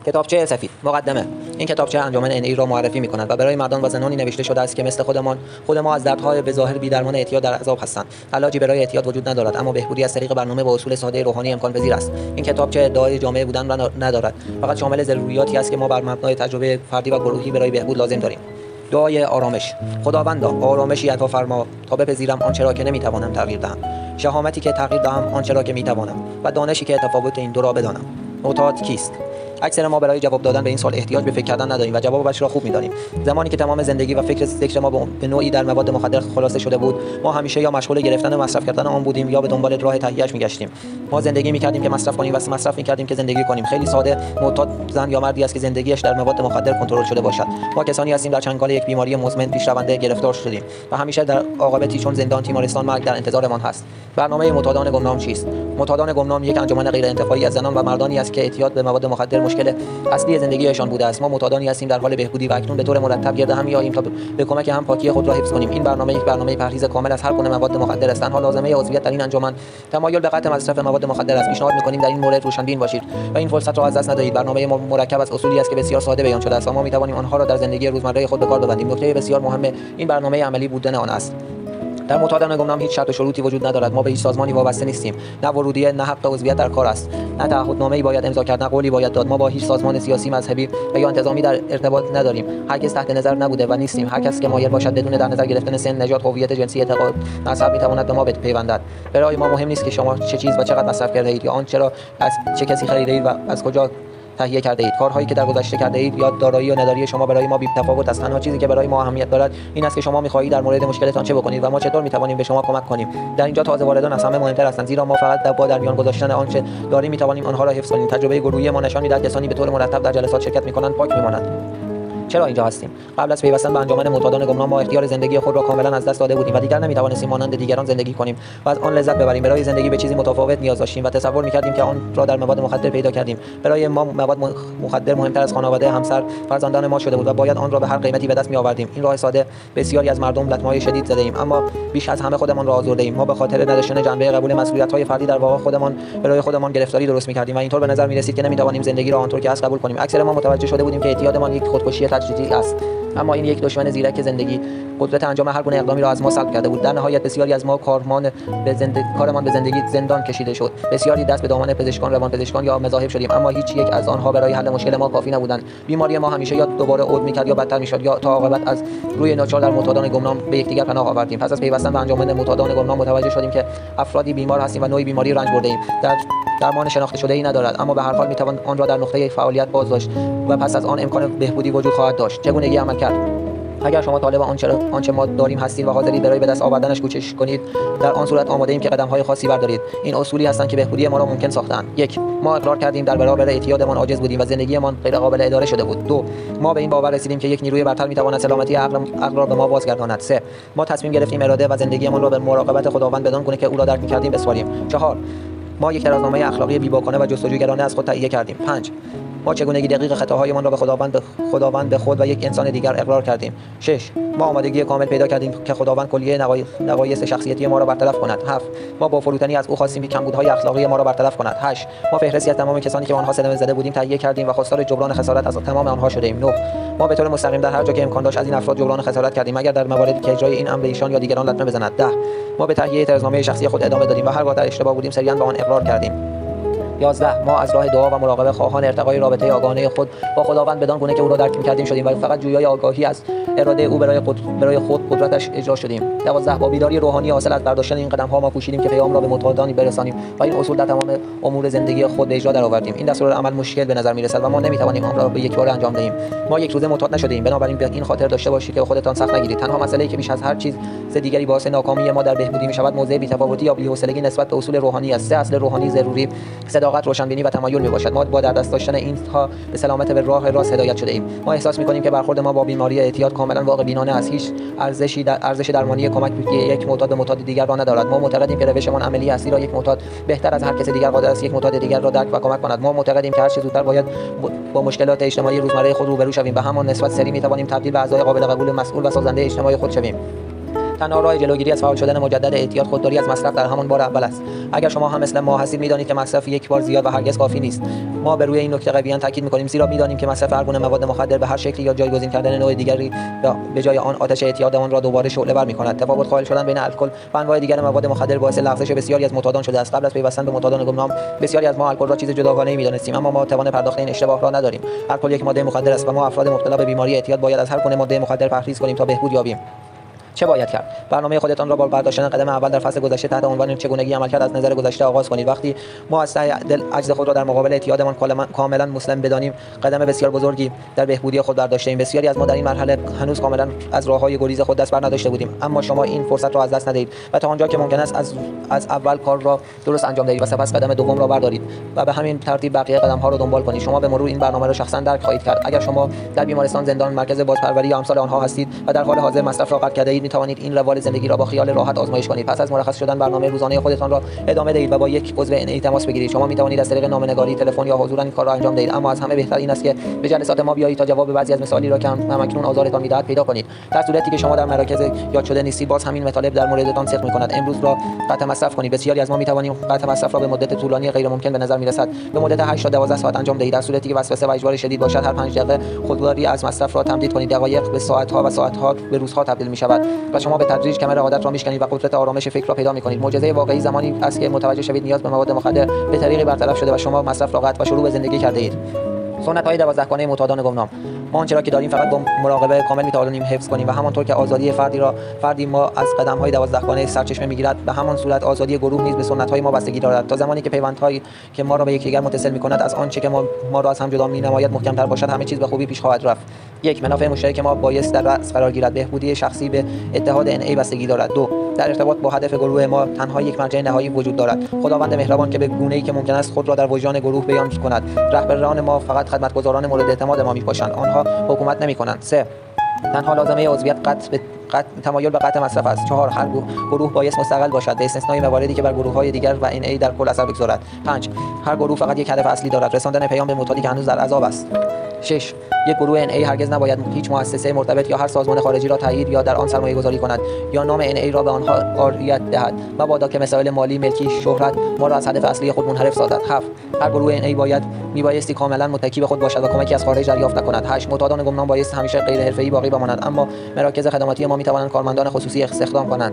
کتابچه سفید. مقدمه: این کتابچه انجمن NA را معرفی می‌کند و برای مردان و زنانی نوشته شده است که مثل خود ما از دردهای به ظاهر بی‌درمان اعتیاد در عذاب هستند. علاجی برای اعتیاد وجود ندارد، اما بهبودی از طریق برنامه با اصول ساده روحانی امکان پذیر است. این کتابچه ادعای جامعه بودن را ندارد، فقط شامل ضروریاتی است که ما بر مبنای تجربه فردی و گروهی برای بهبود لازم داریم. دعای آرامش: خداوندا آرامشی عطا فرما تا بپذیرم آنچه را که نمی‌توانم تغییر دهم، شهامتی که تغییر دهم آنچه را که می‌توانم و دانشی که تفاوت این دو را بدانم. معتاد کیست؟ اکثر ما برای جواب دادن به این سوال احتیاج به فکر کردن نداریم و جوابش را خوب می‌دانیم. زمانی که تمام زندگی و فکر ما به نوعی در مواد مخدر خلاصه شده بود، ما همیشه یا مشغول گرفتن و مصرف کردن آن بودیم یا به دنبال راه تهیه‌اش می‌گشتیم. ما زندگی می‌کردیم که مصرف کنیم و مصرف می‌کردیم که زندگی کنیم. خیلی ساده، معتاد زن یا مردی است که زندگیش در مواد مخدر کنترل شده باشد. ما کسانی هستیم در چنگال یک بیماری مزمن پیشرونده گرفتار شدیم و همیشه در عاقبتی چون زندان، تیمارستان، مرگ در انتظارمان هست. برنامه معتادان گمنام چیست؟ معتادان گمنام یک انجمن غیر انتفاعی از زنان و مردانی است که اعتیاد به مواد مخدر مشکل اصلی زندگیشان بوده است. ما معتادانی هستیم در حال بهبودی و اکنون به طور مرتب گرد هم می‌آییم تا به کمک هم پاکی خود را حفظ کنیم. این برنامه یک برنامه پرهیز کامل از هر گونه مواد مخدر است. تنها لازمه عضویت در این انجمن تمایل به قطع مصرف مواد مخدر است. پیشنهاد می‌کنیم در این مورد روشنبین باشید و این فرصت را از دست ندهید. برنامه ما مرکب از اصولی است که بسیار ساده بیان شده است و ما می‌توانیم آنها را در زندگی روزمره خود به کار ببندیم. نکته بسیار مهم این برنامه عملی بودن آن است. در معتادان گمنام هیچ شرط و شروطی وجود ندارد. ما به هیچ سازمانی وابسته نیستیم. نه ورودیه، نه حق عضویت در کار است. نه تعهدنامه‌ای باید امضا کرد، نه قولی باید داد. ما با هیچ سازمان سیاسی، مذهبی و یا انتظامی در ارتباط نداریم. هرگز تحت نظر نبوده و نیستیم. هر کس که مایل باشد بدون در نظر گرفتن سن، نژاد، هویت جنسی، اعتقاد، مذهب می‌تواند به ما بپیوندد. برای ما مهم نیست که شما چه چیز و چقدر مصرف کرده اید یا آن چرا از چه کسی خریده اید و از کجا تهیه کرده اید. کارهایی که در گذشته کرده اید یا دارایی یا نداری شما برای ما بی‌تفاوت است. تنها چیزی که برای ما اهمیت دارد این است که شما می‌خواهید در مورد مشکلتان چه بکنید و ما چطور می‌توانیم به شما کمک کنیم. در اینجا تازه واردان از همه مهمتر هستند، زیرا ما فقط با در میان گذاشتن آنچه داریم می‌توانیم آنها را حفظ کنیم. تجربه گروهی ما نشان می‌دهد کسانی به طور مرتب در جلسات شرکت می‌کنند پاک می‌مانند. چرا اینجا هستیم؟ قبل از پیوستن به انجمن معتادان گمنام ما اختیار زندگی خود را کاملا از دست داده بودیم و دیگر نمی‌توانستیم مانند دیگران زندگی کنیم و از آن لذت ببریم. برای زندگی به چیزی متفاوت نیاز داشتیم و تصور می‌کردیم که آن را در مواد مخدر پیدا کردیم. برای ما مواد مخدر مهمتر از خانواده، همسر، فرزندان ما شده بود و باید آن را به هر قیمتی به دست می‌آوردیم. این راه ساده بسیاری از مردم لطمه‌های شدید زده‌ایم، اما بیش از همه خودمان را آزرده‌ایم. ما به خاطر نداشتن جنبه قبول مسئولیت‌های فردی در واقع برای خودمان گرفتاری درست می‌کردیم و اینطور به نظر می‌رسید که نمی‌توانیم زندگی را آنطور که است قبول کنیم. اکثر ما متوجه شده بودیم که اعتیادمان یک خودکشی تدریجی است، اما این یک دشمن زیرک زندگی قدرت انجام هر گونه اقدامی را از ما سلب کرده بود. در نهایت بسیاری از ما کارمان به زندگی زندان کشیده شد. بسیاری دست به دامن پزشکان، روانپزشکان یا مذاهب شدیم، اما هیچ یک از آنها برای حل مشکل ما کافی نبودند. بیماری ما همیشه یا دوباره عود می‌کرد یا بدتر می‌شد یا تا عاقبت از روی ناچار در معتادان گمنام به یکدیگر پناه آوردیم. پس از پیوستن به انجمن معتادان گمنام متوجه شدیم که افرادی بیمار هستیم و نوعی بیماری رنج برده‌ایم. درمان شناخته شده‌ای ندارد، اما به هر حال می‌توان آن را در نقطه فعالیت بازداشت و پس از آن امکان بهبودی وجود خواهد داشت. چگونگی عمل کرد؟ اگر شما طالب آنچه ما داریم هستید و حاضرید برای به دست آوردنش کوشش کنید، در آن صورت آماده‌ایم که قدم‌های خاصی بردارید. این اصولی هستند که بهبودی ما را ممکن ساختند. 1. ما اقرار کردیم در برابر اعتیادمان عاجز بودیم و زندگیمان غیر قابل اداره شده بود. 2. ما به این باور رسیدیم که یک نیروی برتر می‌تواند سلامتی عقل را به ما بازگرداند. 3. ما تصمیم گرفتیم اراده و زندگیمان را به مراقبت خداوند بدان گونه که او را درک می‌کردیم بسپاریم. 4. ما یک ترازنامه اخلاقی بی‌باکانه و جستجوگرانه از خود تهیه کردیم. 5. ما چگونگی دقیق خطاهایمان را به خداوند به خود و یک انسان دیگر اقرار کردیم. 6. ما آمادگی کامل پیدا کردیم که خداوند کلیه نقایص شخصیتی ما را برطرف کند. 7. ما با فروتنی از او خواستیم که کمبودهای اخلاقی ما را برطرف کند. 8. ما فهرستی از تمام کسانی که آنها صدمه زده بودیم تهیه کردیم و خواستار جبران خسارت از تمام آنها شدیم. 9. ما به طور مستقیم در هر جا که امکان داشت از این افراد جبران خسارت کردیم مگر در مواردی که اجرای این امر ایشان یا دیگران لطمه بزند. 10. ما به تهیه طرزنامه شخصی خود ادامه دادیم و هرگاه در اشتباه بودیم سریعا به آن اقرار کردیم. 11. ما از راه دعا و مراقبه خواهان ارتقای رابطه آگاهانه خود با خداوند بدان گونه که او را درک می‌کردیم شدیم و فقط جویای آگاهی از اراده او برای خود قدرتش اجرا شدیم. 12. با بیداری روحانی حاصل از برداشتن این قدم‌ها ما کوشیدیم که پیام را به معتادانی برسانیم و این اصول در تمام امور زندگی خود به اجرا درآوردیم. این دستورالعمل مشکل به نظر می‌رسد و ما نمی‌توانیم آن را به یک بار انجام دهیم. ما یک روزه معتاد نشدیم، بنابراین به این خاطر داشته باشید که خودتان سخت نگیرید. تنها مسئله‌ای که بیش از هر چیز دیگری باعث ناکامی ما در بهبودی می‌شود موضع بی‌تفاوتی یا بی‌حوصلگی نسبت به اصول روحانی است. 3 اصل روحانی ضروری صداقت، روشنبینی و تمایل میباشد. ما با در دست داشتن اینها به سلامت به راه راست هدایت شده ایم. ما احساس می‌کنیم که برخورد ما با بیماری اعتیاد کاملا واقع بینانه است. هیچ ارزش درمانی کمک به یک معتاد به معتاد دیگر را ندارد. ما معتقدیم که روشمان عملی است، زیرا یک معتاد بهتر از هر کس دیگر قادر است یک معتاد دیگر را درک و کمک کند. ما معتقدیم که هر چه زودتر باید با مشکلات اجتماعی روزمره خود روبرو شویم و همان نسبت سریع می‌توانیم تبدیل به اعضای قابل قبول، مسئول و سازنده اجتماعی خود شویم. تنها راه جلوگیری از فعال شدن مجدد اعتیاد خودداری از مصرف در همان بار اول است. اگر شما هم مثل ما هستید می‌دانید که مصرف یک بار زیاد و هرگز کافی نیست. ما بر روی این نکته قویاً تاکید می‌کنیم، زیرا می‌دانیم که مصرف هر گونه مواد مخدر به هر شکلی یا جایگزین کردن نوع دیگری به جای آن آتش اعتیادمان را دوباره شعله‌ور می‌کند. تفاوت قائل شدن بین الکل و انواع دیگر مواد مخدر باعث لغزش بسیاری از معتادان شده است. قبل از پیوستن به معتادان گمنام، بسیاری از ما الکل را چیز جداگانه‌ای می‌دانستیم، اما ما توان پرداخت این اشتباه را نداریم. الکل یک ماده مخدر است و ما افراد مبتلا به بیماری اعتیاد باید از هر گونه ماده مخدر پرهیز کنیم تا بهبود یابیم. چه باید کرد؟ برنامه خودتان را با برداشتن قدم اول در فصل گذشته تحت عنوان چگونگی عملکرد از نظر گذشته آغاز کنید. وقتی ما از ته دل عجز خود را در مقابل اعتیادمان کاملا مسلم بدانیم، قدم بسیار بزرگی در بهبودی خود برداشته‌ایم. بسیاری از ما در این مرحله هنوز کاملا از راه‌های گریز خود دست برنداشته بودیم، اما شما این فرصت را از دست ندهید و تا آنجا که ممکن است از اول کار را درست انجام دهید و سپس قدم دوم را بردارید و به همین ترتیب بقیه قدم‌ها را دنبال کنید. شما به مرور این برنامه را شخصا درک خواهید کرد. اگر شما در بیمارستان، زندان، مرکز بازپروری یا امثال آنها هستید و در حال حاضر مصرف را قطع کرده اید، می‌توانید این روال زندگی را با خیال راحت آزمایش کنید. پس از مرخص شدن برنامه روزانه خودتان را ادامه دهید و با یک عضو NA تماس بگیرید. شما می‌توانید از طریق نامه‌نگاری، تلفن یا حضوراً این کار را انجام دهید، اما از همه بهتر این است که به جلسات ما بیایید تا جواب بعضی از مسائلی را که همکنون آزارتان می‌دهد پیدا کنید. در صورتی که شما در مراکز یاد شده نیستید، باز همین مطالب در موردتان صدق می‌کند. امروز را قطع مصرف کنید. بسیاری از ما می‌توانیم قطع مصرف را به مدت طولانی غیر ممکن به نظر می‌رسد به مدت 8 تا 12 ساعت انجام دهید. در صورتی که وسوسه و اجبار شدید باشد، هر 5 دقیقه خودداری از مصرف را تمدید کنید. دقایق به ساعت‌ها و ساعت‌ها به روزها تبدیل می‌شود و شما به تدریج کمر عادت را می‌شکنید و قدرت آرامش فکر را پیدا می‌کنید. معجزه واقعی زمانی است که متوجه شوید نیاز به مواد مخدر به طریقی برطرف شده و شما مصرف را قطع و شروع به زندگی کرده اید. سنت‌های 12 گانه معتادان گمنام. ما آنچه را که داریم فقط با مراقبه کامل می‌توانیم حفظ کنیم و همانطور که آزادی فردی ما از قدم‌های 12 گانه سرچشمه می‌گیرد، به همان صورت آزادی گروه نیز به سنت‌های ما بستگی دارد. تا زمانی که پیوندهایی که ما را به یکدیگر متصل می‌کند از آنچه که ما را از هم جدا می‌نماید محکم‌تر باشد، همه چیز به خوبی پیش خواهد رفت. 1. منافع مشترک ما بایست در رأس قرار گیرد. بهبودی شخصی به اتحاد NA بستگی دارد. 2. در ارتباط با هدف گروه ما تنها یک مرجع نهایی وجود دارد: خداوند مهربان که به گونه‌ای که ممکن است خود را در وجدان گروه بیان کند. رهبران ما فقط خدمتگزاران مورد اعتماد ما میباشند، آنها حکومت نمی‌کنند. 3. تنها لازمه عضویت تمایل به قطع مصرف است. 4. هر گروه بایست مستقل باشد، به استثنای مواردی که بر گروه‌های دیگر و NA در کل اثر بگذارد. 5. هر گروه فقط یک هدف اصلی دارد: رساندن پیام به معتادی که هنوز در عذاب است. 6. یک گروه NA هرگز نباید هیچ مؤسسه مرتبط یا هر سازمان خارجی را تایید یا در آن سرمایه‌گذاری کند یا نام NA را به آنها عاریت دهد، مبادا که مسائل مالی، ملکی، شهرت ما را از هدف اصلی خود منحرف سازد. 7. هر گروه NA میبایستی کاملا متکی به خود باشد و کمکی از خارج دریافت نکند. 8. معتادان گمنام بایست همیشه غیر حرفه‌ای باقی بمانند، اما مراکز خدماتی ما میتوانند کارمندان خصوصی استخدام کنند.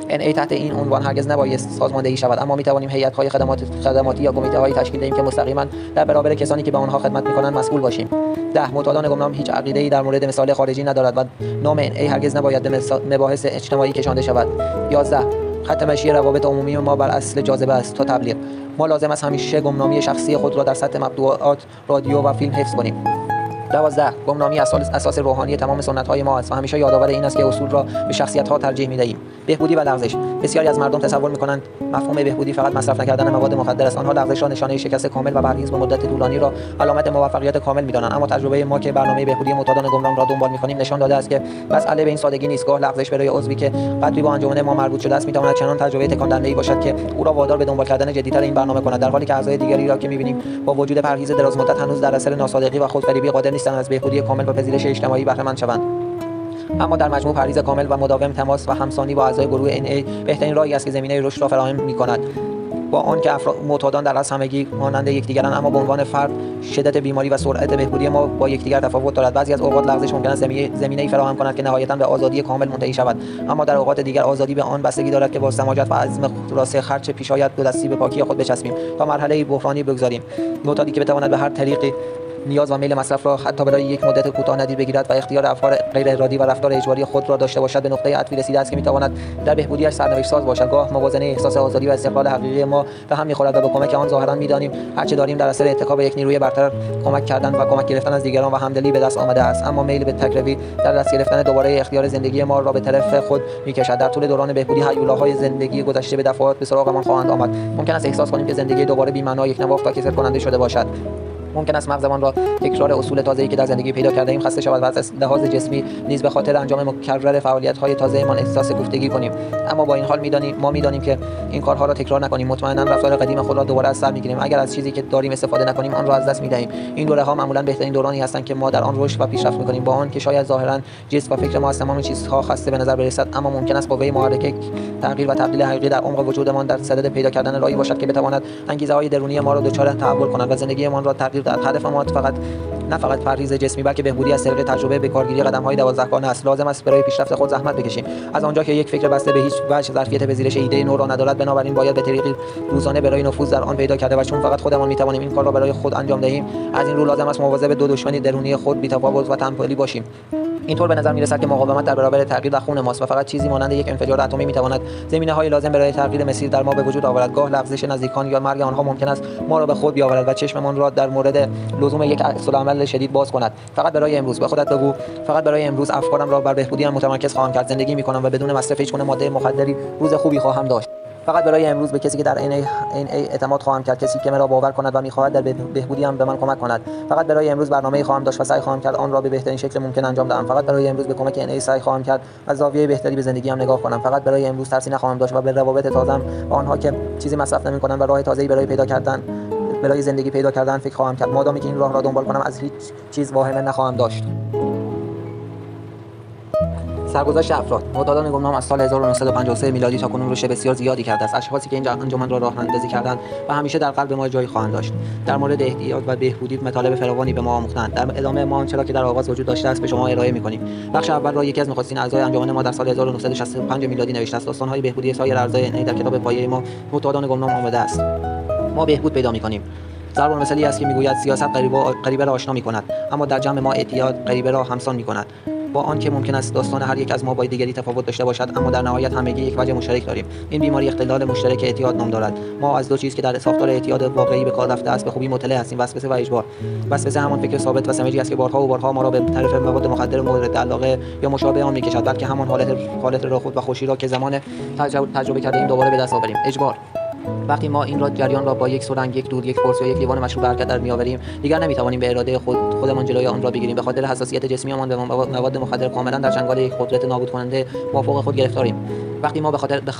9. NA تحت این عنوان هرگز نبایست سازماندهی شود، اما میتوانیم هیئت‌های خدماتی یا کمیته‌هایی تشکیل دهیم که مستقیما در برابر کسانی که به آنها خدمت می‌کنند مسئول باشیم. 10. معتادان گمنام هیچ عقیده‌ای در مورد مثال خارجی ندارد و نام NA هرگز نباید به مباحث اجتماعی کشانده شود. 11. خط مشی روابط عمومی ما بر اصل جاذبه است تا تبلیغ. ما لازم است همیشه گمنامی شخصی خود را در سطح مطبوعات، رادیو و فیلم حفظ کنیم. 12. گمنامی اساس روحانی تمام سنت‌های ما است و همیشه یادآور این است که اصول را به شخصیت‌ها ترجیح می‌دهیم. بهبودی و لغزش. بسیاری از مردم تصور می‌کنند مفهوم بهبودی فقط مصرف نکردن مواد مخدر است. آنها لغزش را نشانه شکست کامل و پرهیز به مدت طولانی را علامت موفقیت کامل می‌دانند، اما تجربه ما که برنامه بهبودی معتادان گمنام را دنبال می‌کنیم نشان داده است که مسئله به این سادگی نیست. گاه لغزش برای عضوی که قدری با انجمن ما مربوط شده است می‌تواند چنان تجربه تکان‌دهنده‌ای باشد که او را وادار به دنبال کردن جدی‌تر این برنامه کند، در حالی که اعضای دیگری را که می‌بینیم با وجود پرهیز درازمدت هنوز در اثر ناصادقی و خودفریبی قادر نیستند از بهبودی کامل و پذیرش اجتماعی بهره مند شوند. اما در مجموع پرهیز کامل و مداوم تماس و همسانی با اعضای گروه NA بهترین راهی است که زمینه رشد را فراهم می‌کند. با آنکه معتادان در اصل همگی مانند یکدیگرند، اما به عنوان فرد شدت بیماری و سرعت بهبودی ما با یکدیگر تفاوت دارد. بعضی از اوقات لغزش ممکن است زمینه‌ای فراهم کند که نهایتاً به آزادی کامل منتهی شود، اما در اوقات دیگر آزادی به آن بستگی دارد که با سماجت و عزم راسخ هرچه پیش آید دو دستی به پاکی خود بچسبیم تا مرحله بحرانی بگذاریم. معتادی که بتواند به هر طریقی نیاز و میل مصرف را حتی برای یک مدت کوتاه ندید بگیرد و اختیار افکار غیر ارادی و رفتار اجباری خود را داشته باشد، به نقطه عطفی رسیده است که میتواند در بهبودی‌اش سرنوشت ساز باشد. گاه موازنه احساس آزادی و استقلال حقیقی ما به هم می‌خورد و به کمک آن ظاهراً می‌دانیم هرچه داریم در اثر اتکا یک نیروی برتر کمک کردن و کمک گرفتن از دیگران و همدلی به دست آمده است، اما میل به تکروی در دست گرفتن دوباره اختیار زندگی ما را به طرف خود می‌کشد. در طول دوران بهبودی هیولاهای زندگی گذشته به دفعات به سراغمان خواهند آمد. ممکن است احساس کنیم که زندگی دوباره بی‌معنا، یکنواخت و کسل کننده شده باشد. ممکن است مغزمان را تکرار اصول تازه‌ای که در زندگی پیدا کرده ایم خسته شود و از لحاظ جسمی نیز به خاطر انجام مکرر فعالیت‌های تازه‌مان احساس کوفتگی کنیم. اما با این حال می‌دانیم که این کارها را تکرار نکنیم. مطمئنا رفتار قدیم خود را دوباره از سر می‌گیریم. اگر از چیزی که داریم استفاده نکنیم آن را از دست می‌دهیم. این دوره‌ها معمولاً بهترین دورانی هستند که ما در آن رشد و پیشرفت می‌کنیم. با آن که شاید ظاهراً جسم و فکر ما از تمام چیزها خسته به نظر برسد، اما ممکن است قوه محرک تغییر و تبدیل حقیقی در عمق وجودمان در صدد پیدا کردن راهی باشد که بتواند انگیزه‌های درونی ما را دچار تحول کند و زندگیمان را تغییر دهد. هدف ما نه فقط پرهیز جسمی بلکه بهبودی از طریق تجربه، به کارگیری قدم‌های 12گانه است. لازم است برای پیشرفت خود زحمت بکشیم. از آنجا که یک فکر بسته به هیچ وجه ظرفیت پذیرش ایده نو را ندارد، بنابراین باید به طریقی روزانه برای نفوذ در آن پیدا کرده و چون فقط خودمان می‌توانیم این کار را برای خود انجام دهیم، از این رو لازم است مواظب دو دشمنی درونی خود بی‌تفاوت و تنبلی باشیم. اینطور به نظر می‌رسد که مقاومت در برابر تغییر در خون ماست و فقط چیزی مانند یک انفجار اتمی می‌تواند زمینه‌های لازم برای تغییر مسیر در ما به وجود آورد. گاه لغزش نزدیکان یا مرگ آنها ممکن است ما را به خود بیاورد و چشممان را در مورد لزوم یک عکس‌العمل شدید باز کند. فقط برای امروز به خودت بگو، فقط برای امروز افکارم را بر بهبودی متمرکز خواهم کرد. زندگی می‌کنم و بدون مصرف هیچ گونه ماده مخدری روز خوبی خواهم داشت. فقط برای امروز به کسی که در این اعتماد خواهم کرد، کسی که مرا باور کند و می‌خواهد در بهبودیم به من کمک کند. فقط برای امروز برنامه‌ای خواهم داشت و سعی خواهم کرد آن را به بهترین شکل ممکن انجام دهم. فقط برای امروز به کمک این سعی خواهم کرد از زاویه بهتری به زندگیم نگاه کنم. فقط برای امروز ترسی نخواهم داشت و به روابط تازه‌ام و آنها که چیزی مصرف نمی‌کنند و راه تازه‌ای برای زندگی پیدا کردن فکر خواهم کرد. مادامی که این راه را دنبال کنم از هیچ چیز واهمه نخواهم داشت. سرگذشت افراد. معتادان گمنام از سال 1953 میلادی تا کنون رشد بسیار زیادی کرده است. اشخاصی که این انجمن را راه‌اندازی کردند و همیشه در قلب ما جایی خواهند داشت. در مورد احتیاط و بهبودی مطالب فراوانی به ما آموختند. در ادامه ما آنچه را که در آغاز وجود داشته است به شما ارائه می‌کنیم. بخش اول را یکی از نخستین اعضای انجمن ما در سال 1965 میلادی نوشته است. داستان‌های بهبودی سایر اعضای این در کتاب پایه ما معتادان گمنام آمده است. ما بهبود پیدا می‌کنیم. ضرب المثلی است که میگوید سیاست غریبه را آشنا می‌کند، اما در جمع ما اعتیاد غریبه را همسان می‌کند. با آنکه ممکن است داستان هر یک از ما با دیگری تفاوت داشته باشد، اما در نهایت همگی یک وجه مشترک داریم. این بیماری اختلال مشترک اعتیاد نام دارد. ما از دو چیز که در ساختار اعتیاد واقعی به کار رفته است به خوبی مطلع هستیم: وسوسه و اجبار. وسوسه همان فکر ثابت و سمجی است که بارها و بارها ما را به طرف مواد مخدر مورد علاقه یا مشابه آن می‌کشد، بلکه همان حالت راحت و خوشی را که زمان تجربه کرده‌ایم دوباره به دست آوریم. اجبار. وقتی ما این جریان را با یک سرنگ، یک دود، یک قرص یا یک لیوان مشروب به حرکت در می‌آوریم، دیگر نمی‌توانیم به اراده خودمان جلوی آن را بگیریم. به خاطر حساسیت جسمیمان به مواد مخدر کاملا در چنگال یک قدرت نابود کننده مافوق خود گرفتاریم. وقتی ما به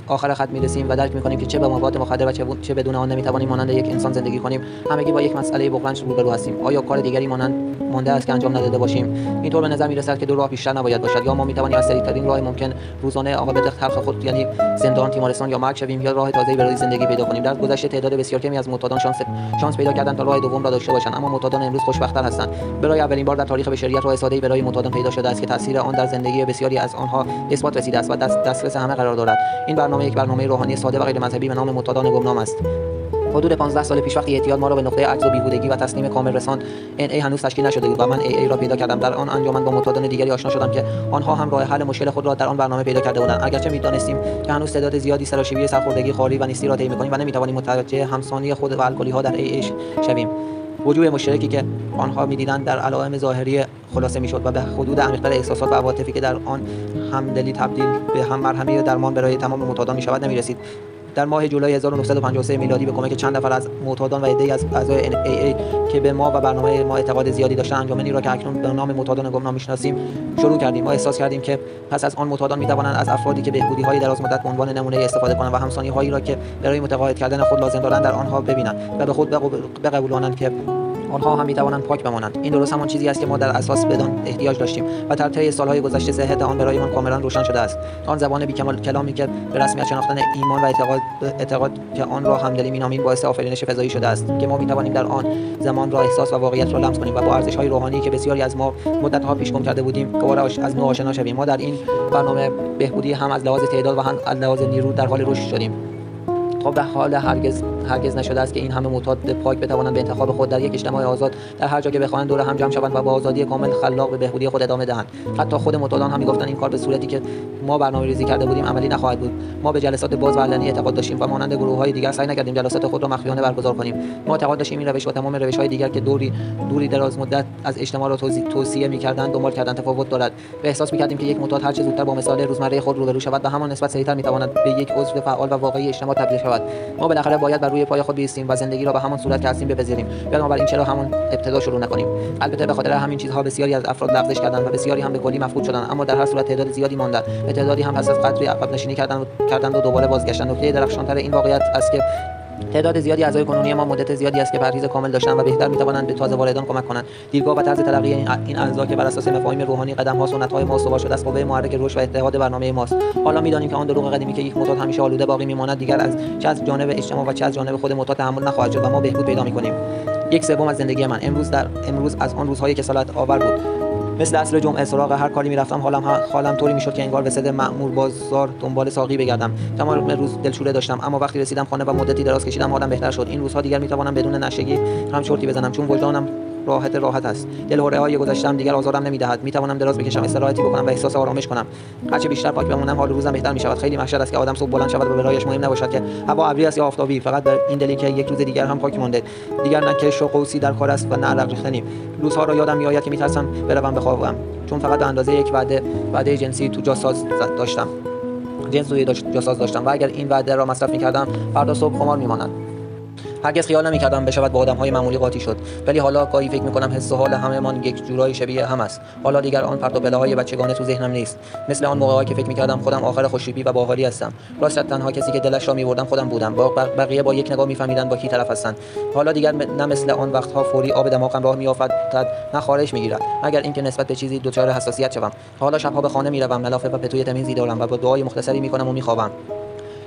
آخر خط می‌رسیم و درک می‌کنیم که چه با مواد مخدر و چه بدون آن نمی‌توانیم مانند یک انسان زندگی کنیم، همگی با یک مسئله بغرنج روبرو هستیم. آیا کار دیگری مانده است که انجام نداده باشیم؟ اینطور به نظر می‌رسد که دو راه بیشتر نباید باشد. یا ما می‌توانیم از سریع‌ترین راه ممکن روزانه عاقبت تلخ خود، یعنی زندان، تیمارستان یا مرگ شویم، یا راه تازه‌ای برای زندگی پیدا کنیم. در گذشته تعداد بسیار کمی از معتادان شانس پیدا کردند تا راه دوم را داشته باشند، اما معتادان امروز خوشبخت‌تر هستند. برای اولین بار در تاریخ بشریت راه ساده‌ای برای معتادان پیدا شده است که تاثیر آن در زندگی بسیاری از آنها اثبات رسیده است و دسترس همه قرار دارد. این برنامه یک برنامه روحانی ساده و غیر مذهبی به نام معتادان گمنام است. حدود 15 سال پیش وقتی اعتیاد ما را به نقطه عجز و بیهودگی و تسلیم کامل رساند، NA هنوز تشکیل نشده بود و من AA را پیدا کردم. در آن انجمن با معتادان دیگری آشنا شدم که آنها هم راه حل مشکل خود را در آن برنامه پیدا کرده بودند. اگرچه می‌دانستیم که هنوز تعداد زیادی سراشیبی، سرخوردگی، خواری و نیستی را طی می‌کنیم و نمی‌توانیم متوجه همسانی خود و الکلی‌ها در AA شویم. وجوه مشترکی که آنها می‌دیدند در علائم ظاهری خلاصه می‌شد و به حدود عمیق‌تر احساسات و عواطفی که در آن همدلی تبدیل به هم مرهمی درمان برای تمام معتادان می‌شود نمی‌رسید. در ماه جولای 1953 میلادی به کمک چند نفر از معتادان و عده‌ای از اعضای AA که به ما و برنامه ما اعتقاد زیادی داشتند، انجمنی را که اکنون به نام معتادان گمنام می‌شناسیم شروع کردیم. ما احساس کردیم که پس از آن معتادان می‌توانند از افرادی که بهبودی‌های دراز مدت به عنوان نمونه استفاده کنند و همسانی‌هایی را که برای متقاعد کردن خود لازم دارند در آنها ببینند و به خود بقبولانند که آنها هم می‌توانند پاک بمانند. این درست همان چیزی است که ما در اساس بدان احتیاج داشتیم و در طی سال‌های گذشته صحت آن برایمان کاملا روشن شده است. آن زبان بی‌کمال کلامی که به رسمیت شناختن ایمان و اعتقاد که آن را همدلی می‌نامیم باعث آفرینش فضایی شده است که ما می‌توانیم در آن زمان را احساس و واقعیت را لمس کنیم و با ارزش‌های روحانی که بسیاری از ما مدت‌ها پیش گم کرده بودیم دوباره از نو آشنا شویم. ما در این برنامه بهبودی هم از لحاظ تعداد و هم از لحاظ نیرو در حال رشد شدیم. خب در حال هرگز نشده است که این همه معتاد پاک بتوانند به انتخاب خود در یک اجتماع آزاد در هر جا که بخواهند دور هم جمع شوند و با آزادی کامل خلاق به بهبودی خود ادامه دهند. حتی خود معتادان هم میگفتند این کار به صورتی که ما برنامه‌ریزی کرده بودیم عملی نخواهد بود. ما به جلسات باز و علنی اعتقاد داشتیم و مانند گروه‌های دیگر سعی نکردیم جلسات خود را مخفیانه برگزار کنیم. ما اعتقاد داشتیم این روش و تمام روش‌های دیگر که دوری دراز مدت از اجتماع را توصیه می‌کردند دنبال کردن تفاوت دارد. و احساس می‌کردیم که یک معتاد هر چه زودتر با مسائل روزمره خود روبرو شود و همان نسبت سریعتر می‌تواند به یک عضو فعال و واقعی اجتماع تبدیل شود. ما بالاخره باید روی پای خود بایستیم و زندگی را به همان صورت که هستیم بپذیریم. بنابراین چرا همون ابتدا شروع نکنیم؟ البته به خاطر همین چیزها بسیاری از افراد لغزش کردند و بسیاری هم به کلی مفقود شدند، اما در هر صورت تعداد زیادی ماندند. تعدادی هم پس از قطعی عقب نشینی کردند و دوباره بازگشتند. نکته درخشان‌تر این واقعیت است که تعداد زیادی اعضای کنونی ما مدت زیادی است که پرهیز کامل داشتند و بهتر می‌توانند به تازه واردان کمک کنند. دیدگاه و طرز تلقی این اعضا که بر اساس مفاهیم روحانی قدم‌ها، سنت‌های ما استوار شده است، قوه محرک رشد و اتحاد برنامه ماست. حالا می‌دانیم که آن دروغ قدیمی که یک معتاد همیشه آلوده باقی می‌ماند دیگر چه از جانب اجتماع و چه از جانب خود معتاد تحمل نخواهد شد و ما بهبود پیدا می‌کنیم. 1/3 از زندگی من امروز از آن روزهای کسالت آور بود. مثل عصر جمعه سراغ هر کاری میرفتم حالم طوری میشد که انگار وسط مأمور بازار دنبال ساقی بگردم. تمام روز دلشوره داشتم، اما وقتی رسیدم خانه و مدتی دراز کشیدم حالم بهتر شد. این روزها دیگر میتوانم بدون نشگی هم چرتی بزنم، چون وجدانم راحت است. دلهره‌های گذشته‌ام دیگر آزارم نمی‌دهد. میتوانم دراز بکشم، استراحتی بکنم و احساس آرامش کنم. هرچه بیشتر پاک بمونم حال روزم بهتر می‌شود. خیلی محشر است که آدم صبح بلند شود و برایش مهم نباشد که هوا ابری است یا آفتابی، فقط به این دلیل که یک روز دیگر هم پاک مانده. دیگر نه کش و قوسی در کار است و نه عرق ریختنی. روزها را یادم می‌آید که می‌ترسم بروم بخوابم، چون فقط به اندازه یک وعده جنسی تو جاساز داشتم. و اگر این وعده را مصرف می‌کردم فردا صبح خمار می‌ماند. هرگز خیال نمی‌کردم بشود با آدم‌های معمولی قاطی شد، ولی حالا گاهی فکر می‌کنم حس و حال همه‌مان یک جورایی شبیه هم است. حالا دیگر آن پرت و پله‌های بچگانه تو ذهنم نیست، مثل آن موقع‌هایی که فکر می‌کردم خودم آخر خوش‌تیپی و باحالی هستم. راست تنها کسی که دلش را می‌بردم خودم بودم. بقیه با یک نگاه می‌فهمیدند با کی طرف هستند. حالا دیگر نه مثل آن وقت‌ها فوری آب دماغم راه می‌افتد، نه خارش می‌گیرد، مگر اینکه نسبت به چیزی دچار حساسیت شوم. حالا شب‌ها به خانه می‌روم، ملافه و پتوی تمیزی دارم و با دعای مختصری می‌کنم و می‌خوابم.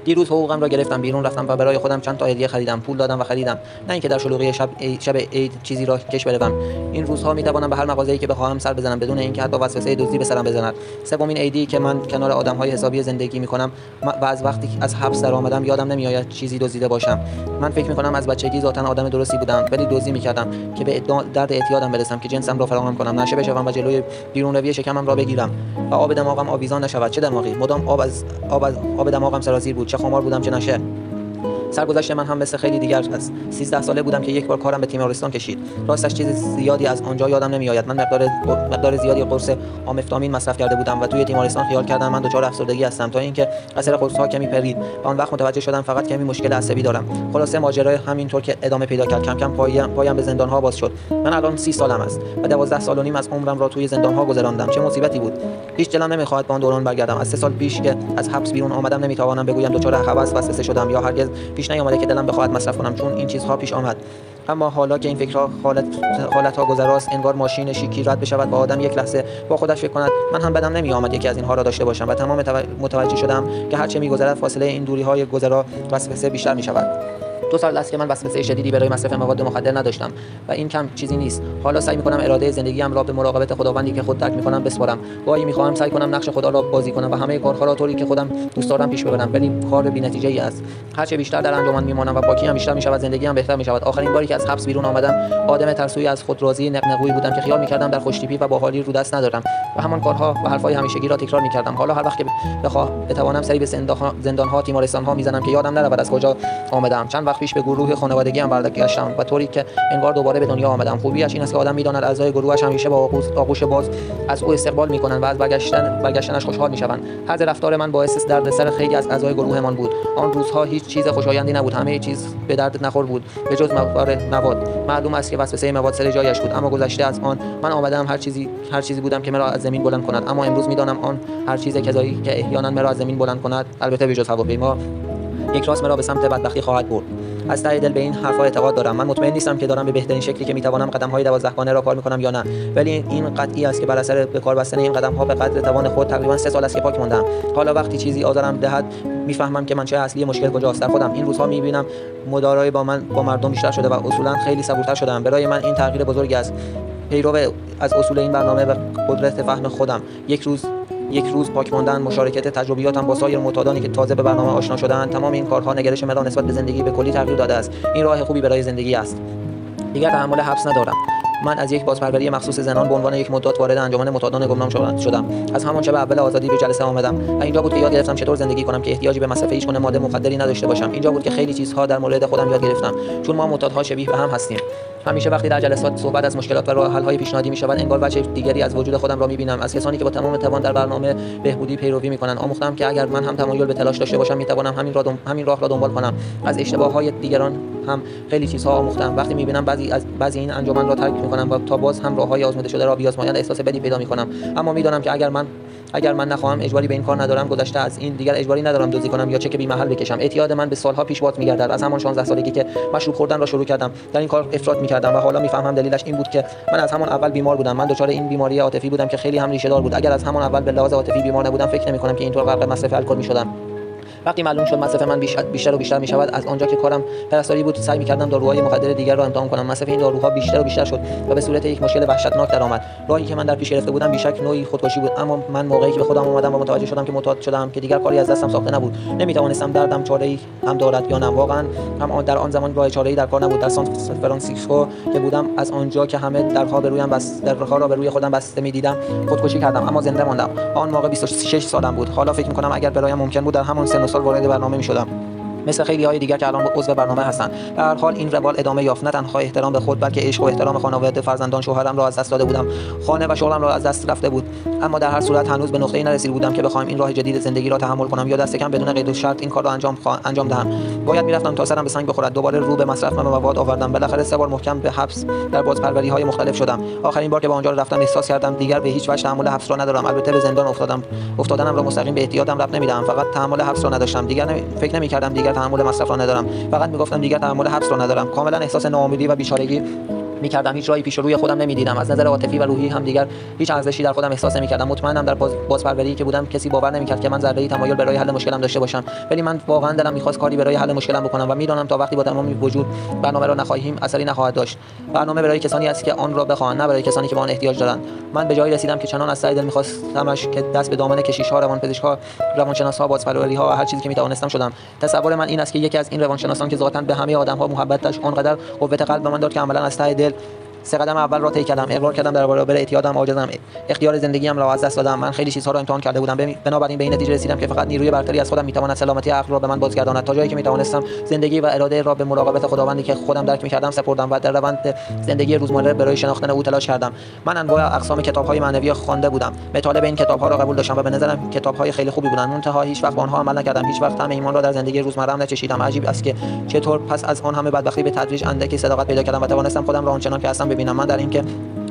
دیروز حقوقم را گرفتم، بیرون رفتم و برای خودم چند تا هدیه خریدم، پول دادم و خریدم، نه اینکه در شلوغی شب عید چیزی را کش بروم. این روزها میتوانم به هر مغازه‌ای که بخواهم سر بزنم بدون اینکه حتی وسوسه دزدی به سرم بزند. سومین عیدی که من کنار آدم‌های حسابی زندگی می‌کنم و از وقتی از حبس درآمدم یادم نمی‌آید چیزی دزدیده باشم. من فکر می‌کنم از بچگی ذاتاً آدم درستی بودم، ولی دزدی می‌کردم که به درد اعتیادم برسم، که جنسم را فراهم کنم، نشه بشوم و جلوی بیرونروی شکمم را بگیرم و آب دماغم آویزان نشود. چه دماغی! مدام آب دماغم سرازیر بود. چه خمار بودم چه نشه. سرگذشت من هم مثل خیلی دیگر است. 13 ساله بودم که یک بار کارم به تیمارستان کشید. راستش چیز زیادی از آنجا یادم نمیآید. من مقدار زیادی قرص آمفتامین مصرف کرده بودم و توی تیمارستان خیال کردم من دچار افسردگی هستم، تا اینکه اثر قرص‌ها کمی پرید و آن وقت متوجه شدم فقط کمی مشکل عصبی دارم. خلاصه ماجرا همینطور که ادامه پیدا کرد. کم کم پایم به زندان‌ها باز شد. من الان 30 سالم است و 12 سال و نیم از عمرم را توی زندان‌ها گذراندم. چه مصیبتی بود! هیچ دلم نمی‌خواد به آن دوران برگردم. از 3 سال پیش که از حبس بیرون آمدم نمی‌توانم بگویم دچار هوس وسوسه شدم یا هرگز پیش نیامده که دلم بخواهد مصرف کنم، چون این چیزها پیش آمد. اما حالا که این فکرها حالت‌ها گذراست، انگار ماشین شیکی رد بشود با آدم یک لحظه با خودش فکر کند من هم بدم نمی‌آمد یکی از اینها را داشته باشم و تمام متوجه شدم که هرچه می‌گذرد فاصله این دوری‌های گذرا وسوسه بیشتر می‌شود. 2 سال است که من وسوسه شدیدی برای مصرف مواد مخدر نداشتم و این کم چیزی نیست. حالا سعی می‌کنم اراده زندگی‌ام را به مراقبت خداوندی که خود درک می‌کنم بسپارم. گاهی می‌خواهم سعی کنم نقش خدا را بازی کنم و همه کارها را طوری که خودم دوست دارم پیش ببرم، ولی کار بی‌نتیجه‌ای است. هرچه بیشتر در انجمن می‌مانم و پاکی‌ام بیشتر می‌شود، زندگی‌ام بهتر می‌شود. آخرین باری که از حبس بیرون آمدم، آدم ترسویی از خود راضی نقنقویی بودم که خیال می‌کردم در خوش‌تیپی و باحالی رو دست ندارم و همان کارها و حرف‌های همیشگی را تکرار می‌کردم. حالا هر وقت که بتوانم سری به زندان‌ها، تیمارستان‌ها می‌زنم که یادم نرود از کجا آمدم. چند وقت پیش به گروه خانوادگی‌ام برگشتم و طوری که انگار دوباره به دنیا آمدم. خوبیش این است که آدم می‌داند اعضای گروهش همیشه با آغوش باز از او استقبال می‌کنند و از برگشتنش خوشحال می‌شوند. طرز رفتار من باعث دردسر خیلی از اعضای گروهمان بود. آن روزها هیچ چیز خوشایندی نبود، همه چیز به درد نخور بود به جز مواد. معلوم است که وسوسه مواد سر جایش بود، اما گذشته از آن من آمدم هر چیزی بودم که مرا از زمین بلند کند. اما امروز می‌دانم آن هر چیز کذایی که احیانا مرا از زمین بلند کند، البته به جز هواپیما، یک راست مرا به سمت بدبختی خواهد برد. از ته دل به این حرفا اعتقاد دارم. من مطمئن نیستم که دارم به بهترین شکلی که میتوانم قدم‌های 12گانه را کار میکنم یا نه، ولی این قطعی است که بر اثر به کار بستن این قدم‌ها به قدر توان خود تقریبا 3 سال است که پاک ماندم. حالا وقتی چیزی آزارم دهد میفهمم که منشأ اصلی مشکل کجاست. در خودم این روزها میبینم مدارای با مردم بیشتر شده و اصولا خیلی صبورتر شدم. برای من این تغییر بزرگی است. پیرو از اصول این برنامه و قدرت فهم خودم، یک روز پاک ماندن، مشارکت تجربیاتم با سایر معتادانی که تازه به برنامه آشنا شدند، تمام این کارها نگرش مرا نسبت به زندگی به کلی تغییر داده است. این راه خوبی برای زندگی است. دیگر تحمل حبس ندارم. من از یک بازپروری مخصوص زنان به عنوان یک مدت وارد انجمن معتادان گمنام شدم. از همان شب اول آزادی به جلسه آمدم و اینجا بود که یاد گرفتم چطور زندگی کنم که احتیاجی به مصرف هیچ گونه ماده مخدری نداشته باشم. اینجا بود که خیلی چیزها در مورد خودم یاد گرفتم، چون ما معتادها شبیه به هم هستیم. همیشه وقتی در جلسات صحبت از مشکلات و راه حل‌های پیشنهادی می‌شود، انگار وجه دیگری از وجود خودم را می‌بینم، از کسانی که با تمام توان در برنامه بهبودی پیروی می‌کنند. آموختم که اگر من هم تمایل به تلاش داشته باشم، می‌توانم همین راه را دنبال کنم. از اشتباهات دیگران هم خیلی چیزها آموختم. وقتی می‌بینم بعضی این انجمن را ترک می‌کنم و تا باز هم راه‌های آزموده شده را بیازمایند، احساس بدی پیدا می‌کنم. اما می‌دانم که اگر من نخواهم، اجباری به این کار ندارم. گذشته از این دیگر اجباری ندارم دزدی کنم یا چک بی محل بکشم. اعتیاد من به سالها پیش باز می‌گردد. از همان 16 سالگی که مشروب خوردن را شروع کردم، در این کار افراط می‌کردم و حالا می‌فهمم دلیلش این بود که من از همان اول بیمار بودم. من دچار این بیماری عاطفی بودم که خیلی هم ریشه دار بود. اگر از همان اول به لحاظ عاطفی بیمار نبودم، فکر نمی‌کنم که اینطور غرق مصرف الکل می‌شدم. وقتی معلوم شد مصرف من بیشتر و بیشتر می‌شود، از آنجا که کارم پرستاری بود، سعی می‌کردم داروهای مخدر دیگر را امتحان کنم. مصرف این داروها بیشتر و بیشتر شد و به صورت یک مشکل وحشتناک درآمد. راهی که من در پیش گرفته بودم بیشک نوعی خودکشی بود، اما من موقعی که به خودم آمدم و متوجه شدم که معتاد شدم، که دیگر کاری از دستم ساخته نبود. نمی‌توانستم دردم چاره‌ای هم دارد یا نه. واقعاً هم در آن زمان راه چاره‌ای در کار نبود. در سان فرانسیسکو که بودم، از آنجا که همه درها را به روی خودم بسته می‌دیدم، خودکشی کردم، اما زنده ماندم. آن موقع 26 سالم بود. حالا فکر می‌کنم اگر برایم ممکن بود در همان سن و سال وارد برنامه می‌شدم، مثل خیلی های دیگر که الان عضو برنامه هستند. به هر حال این روال ادامه یافت. نه تنها احترام به خود، بلکه عشق و احترام خانواده، فرزندان، شوهرم را از دست داده بودم. خانه و شغلم را از دست رفته بود. اما در هر صورت هنوز به نقطه‌ای نرسیده بودم که بخواهم این راه جدید زندگی را تحمل کنم یا دست کم بدون قید و شرط این کار را انجام دهم. باید میرفتم تا سرم به سنگ بخورد. دوباره رو به مصرف مواد آوردم. بالاخره 3 بار محکم به حبس در بازپروری‌های مختلف شدم. آخرین بار که به آنجا رفتم، احساس کردم دیگر به هیچ وجه تحمل حبس را ندارم. البته به زندان افتادنم را مستقیم به اعتیادم ربط نمیدهم. فقط تحمل حبس را نداشتم. فکر نمی‌کردم دیگر تحمل مصرف را ندارم. فقط میگفتم دیگر تحمل حبس را ندارم. کاملا احساس ناامیدی و بیچارگی می‌کردم. هیچ راهی پیش روی خودم نمی‌دیدم. از نظر عاطفی و روحی هم دیگر هیچ ارزشی در خودم احساس نمی‌کردم. مطمئنم در بازپروری که بودم کسی باور نمی‌کرد که من ذره‌ای تمایل برای حل مشکلم داشته باشم، ولی من واقعا دلم می‌خواست کاری برای حل مشکلم بکنم و می‌دانم تا وقتی با تمام وجود برنامه را نخواهیم، اثری نخواهد داشت. برنامه برای کسانی است که آن را بخواهند، نه برای کسانی که به آن احتیاج دارند. من به جایی رسیدم که چنان از ته دل می‌خواستمش که دست به دامن کشیش‌ها، روانپزشک‌ها، روانشناس‌ها، بازپروری‌ها و هر چیزی که می‌توانستم شدم. تصور من این است که یکی از این روانشناسان که ذاتاً به همه آدم‌ها محبت داشت، آنقدر قوت قلب به من داد که عملاً از ته دل 3 قدم اول را طی کردم. اقرار کردم در برابر اعتیادم عاجزم. اختیار زندگیم را از دست دادم. من خیلی چیزها را امتحان کرده بودم. بنابراین به این نتیجه رسیدم که فقط نیروی برتری از خودم میتواند سلامتی عقل را به من بازگرداند. تا جایی که میتوانستم زندگی و اراده را به مراقبت خداوندی که خودم درک میکردم سپردم و در روند زندگی روزمره برای شناختن او تلاش کردم. من انواع اقسام کتاب‌های معنوی خوانده بودم. مطالب این کتاب‌ها را قبول داشتم و به نظرم کتاب‌های خیلی خوبی بودند. منتها هیچ وقت با آنها عمل نکردم. هیچ وقت طعم ایمان را در زندگی روزمره‌ام نچشیدم. عجیب است که چطور پس از آن همه بدبختی به تدریج اندکی صداقت پیدا کردم و توانستم خودم را آنچنان که هستم ببینم. من در اینکه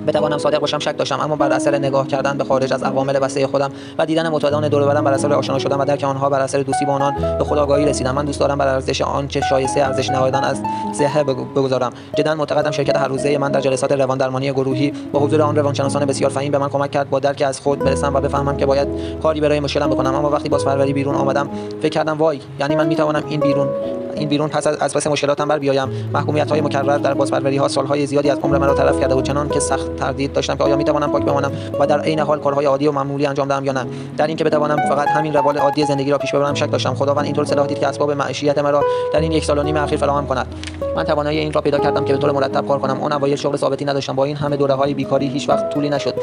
بتوانم صادق باشم شک داشتم، اما بر اثر نگاه کردن به خارج از عوامل بسته خودم و دیدن معتادان دور و برم، بر اثر آشنا شدن و درک آنها، بر اثر دوستی با آنان به خودآگاهی رسیدم. من دوست دارم بر ارزش آنچه شایسته ارزش نهادن از صحه بگذارم. جدا معتقدم شرکت هر روزه من در جلسات رواندرمانی گروهی با حضور آن روانشناسان بسیار فهیم به من کمک کرد با درک از خود برسم و بفهمم که باید کاری برای مشکلم بکنم. اما وقتی بازپروری بیرون آمدم، فکر کردم وای، یعنی من میتوانم این بیرون پس مشکلاتم بر بیایم. محکومیت‌های مکرر در بازپروری‌ها سال‌های زیادی از عمر مرا تلف کرده بود، چنان که سخت تردید داشتم که آیا میتوانم پاک بمانم و در عین حال کارهای عادی و معمولی انجام دهم یا نه. در اینکه بتوانم فقط همین روال عادی زندگی را پیش ببرم شک داشتم. خداوند اینطور صلاح دید که اسباب معیشت مرا در این 1 سال و نیم اخیر فراهم کند. من توانایی این را پیدا کردم که به طور مرتب کار کنم. اون اوایل شغل ثابتی نداشتم. با این همه دوره‌های بیکاری هیچ وقت طولی نشد.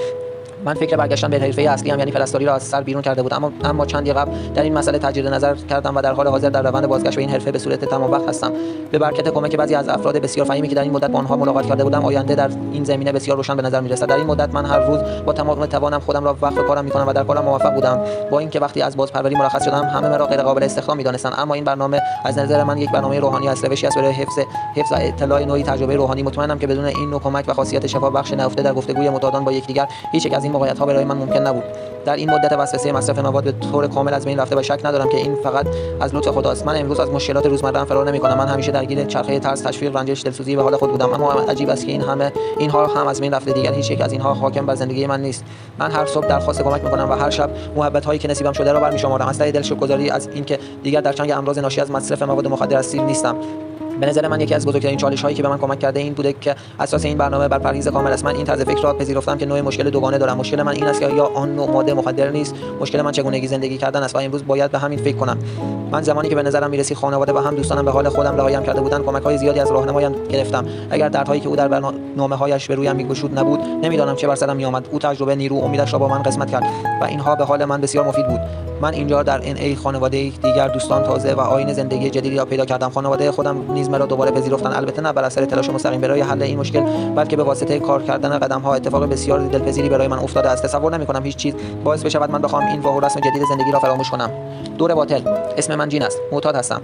من فکر برگشتن به حرفه اصلی یعنی پرستاری را از سر بیرون کرده بودم، اما چندی قبل در این مسئله تجدید نظر کردم و در حال حاضر در روند بازگشت به این حرفه به صورت تمام وقت هستم. به برکت کمک بعضی از افراد بسیار فهیمی که در این مدت با آنها ملاقات کرده بودم، آینده در این زمینه بسیار روشن به نظر می‌رسد. در این مدت من هر روز با تمام توانم خودم را وقف کارم می‌کنم و در کارم موفق بودم. با اینکه وقتی از بازپروری مرخص شدم همه مرا غیر قابل استخدام می‌دانستند، اما این برنامه از نظر من یک برنامه روحانی است، روشی است برای حفظ اطلاع نوعی تجربه روحانی. مطمئنم که بدون این نوع کمک و خاصیت شفابخش نهفته در گفتگوی معتادان با یکدیگر، هیچ یک از این موقعیت‌ها برای من ممکن نبود. در این مدت وسوسه مصرف مواد به طور کامل از بین رفته و شک ندارم که این فقط از لطف خداست. من امروز از مشکلات روزمره‌ام فرار نمی‌کنم. من همیشه درگیر چرخه ترس، تشویق، رنجش، دلسوزی و حال خود بودم، اما عجیب است که اینها هم از بین رفته. دیگر هیچ یک از اینها حاکم بر زندگی من نیست. من هر صبح درخواست کمک می‌کنم و هر شب محبت‌هایی که نصیبم شده را برمی‌شمارم. از ته دل شکرگزاری از اینکه دیگر در چنگ امراض ناشی از مصرف مواد مخدر اسیر نیستم. به نظر من یکی از بزرگترین چالش‌هایی که به من کمک کرده این بوده که اساس این برنامه بر پرهیز کامل است. من این طرز فکر را پذیرفتم که نوع مشکل دوگانه دارم. مشکل من این است که یا آن نوع ماده مخدر نیست، مشکل من چگونگی زندگی کردن است و امروز باید به همین فکر کنم. من زمانی که به نظرم میرسید خانواده و هم دوستانم به حال خودم رهایم کرده بودند، کمک‌های زیادی از راهنمایان گرفتم. اگر دردهایی که او در برنامه‌هایش به رویم می‌گشود نبود، نمی‌دانم چه بر سرم می‌آمد. او تجربه، نیرو، امیدش را با من قسمت کرد و اینها به حال من بسیار مفید بود. من اینجا در NA خانواده دیگر، دوستان تازه و آیین زندگی جدیدی را پیدا کردم. خانواده خودم نیز مرا دوباره پذیرفتند، البته نه بر اثر تلاش مستقیم برای حل این مشکل، بلکه به واسطه کار کردن قدم‌ها. اتفاق بسیار دلپذیری برای من افتاده است. تصور نمی‌کنم هیچ چیز باعث بشود من بخوام این وحو رسم جدید زندگی را فراموش کنم. دور باطل. اسم من جین است. معتاد هستم.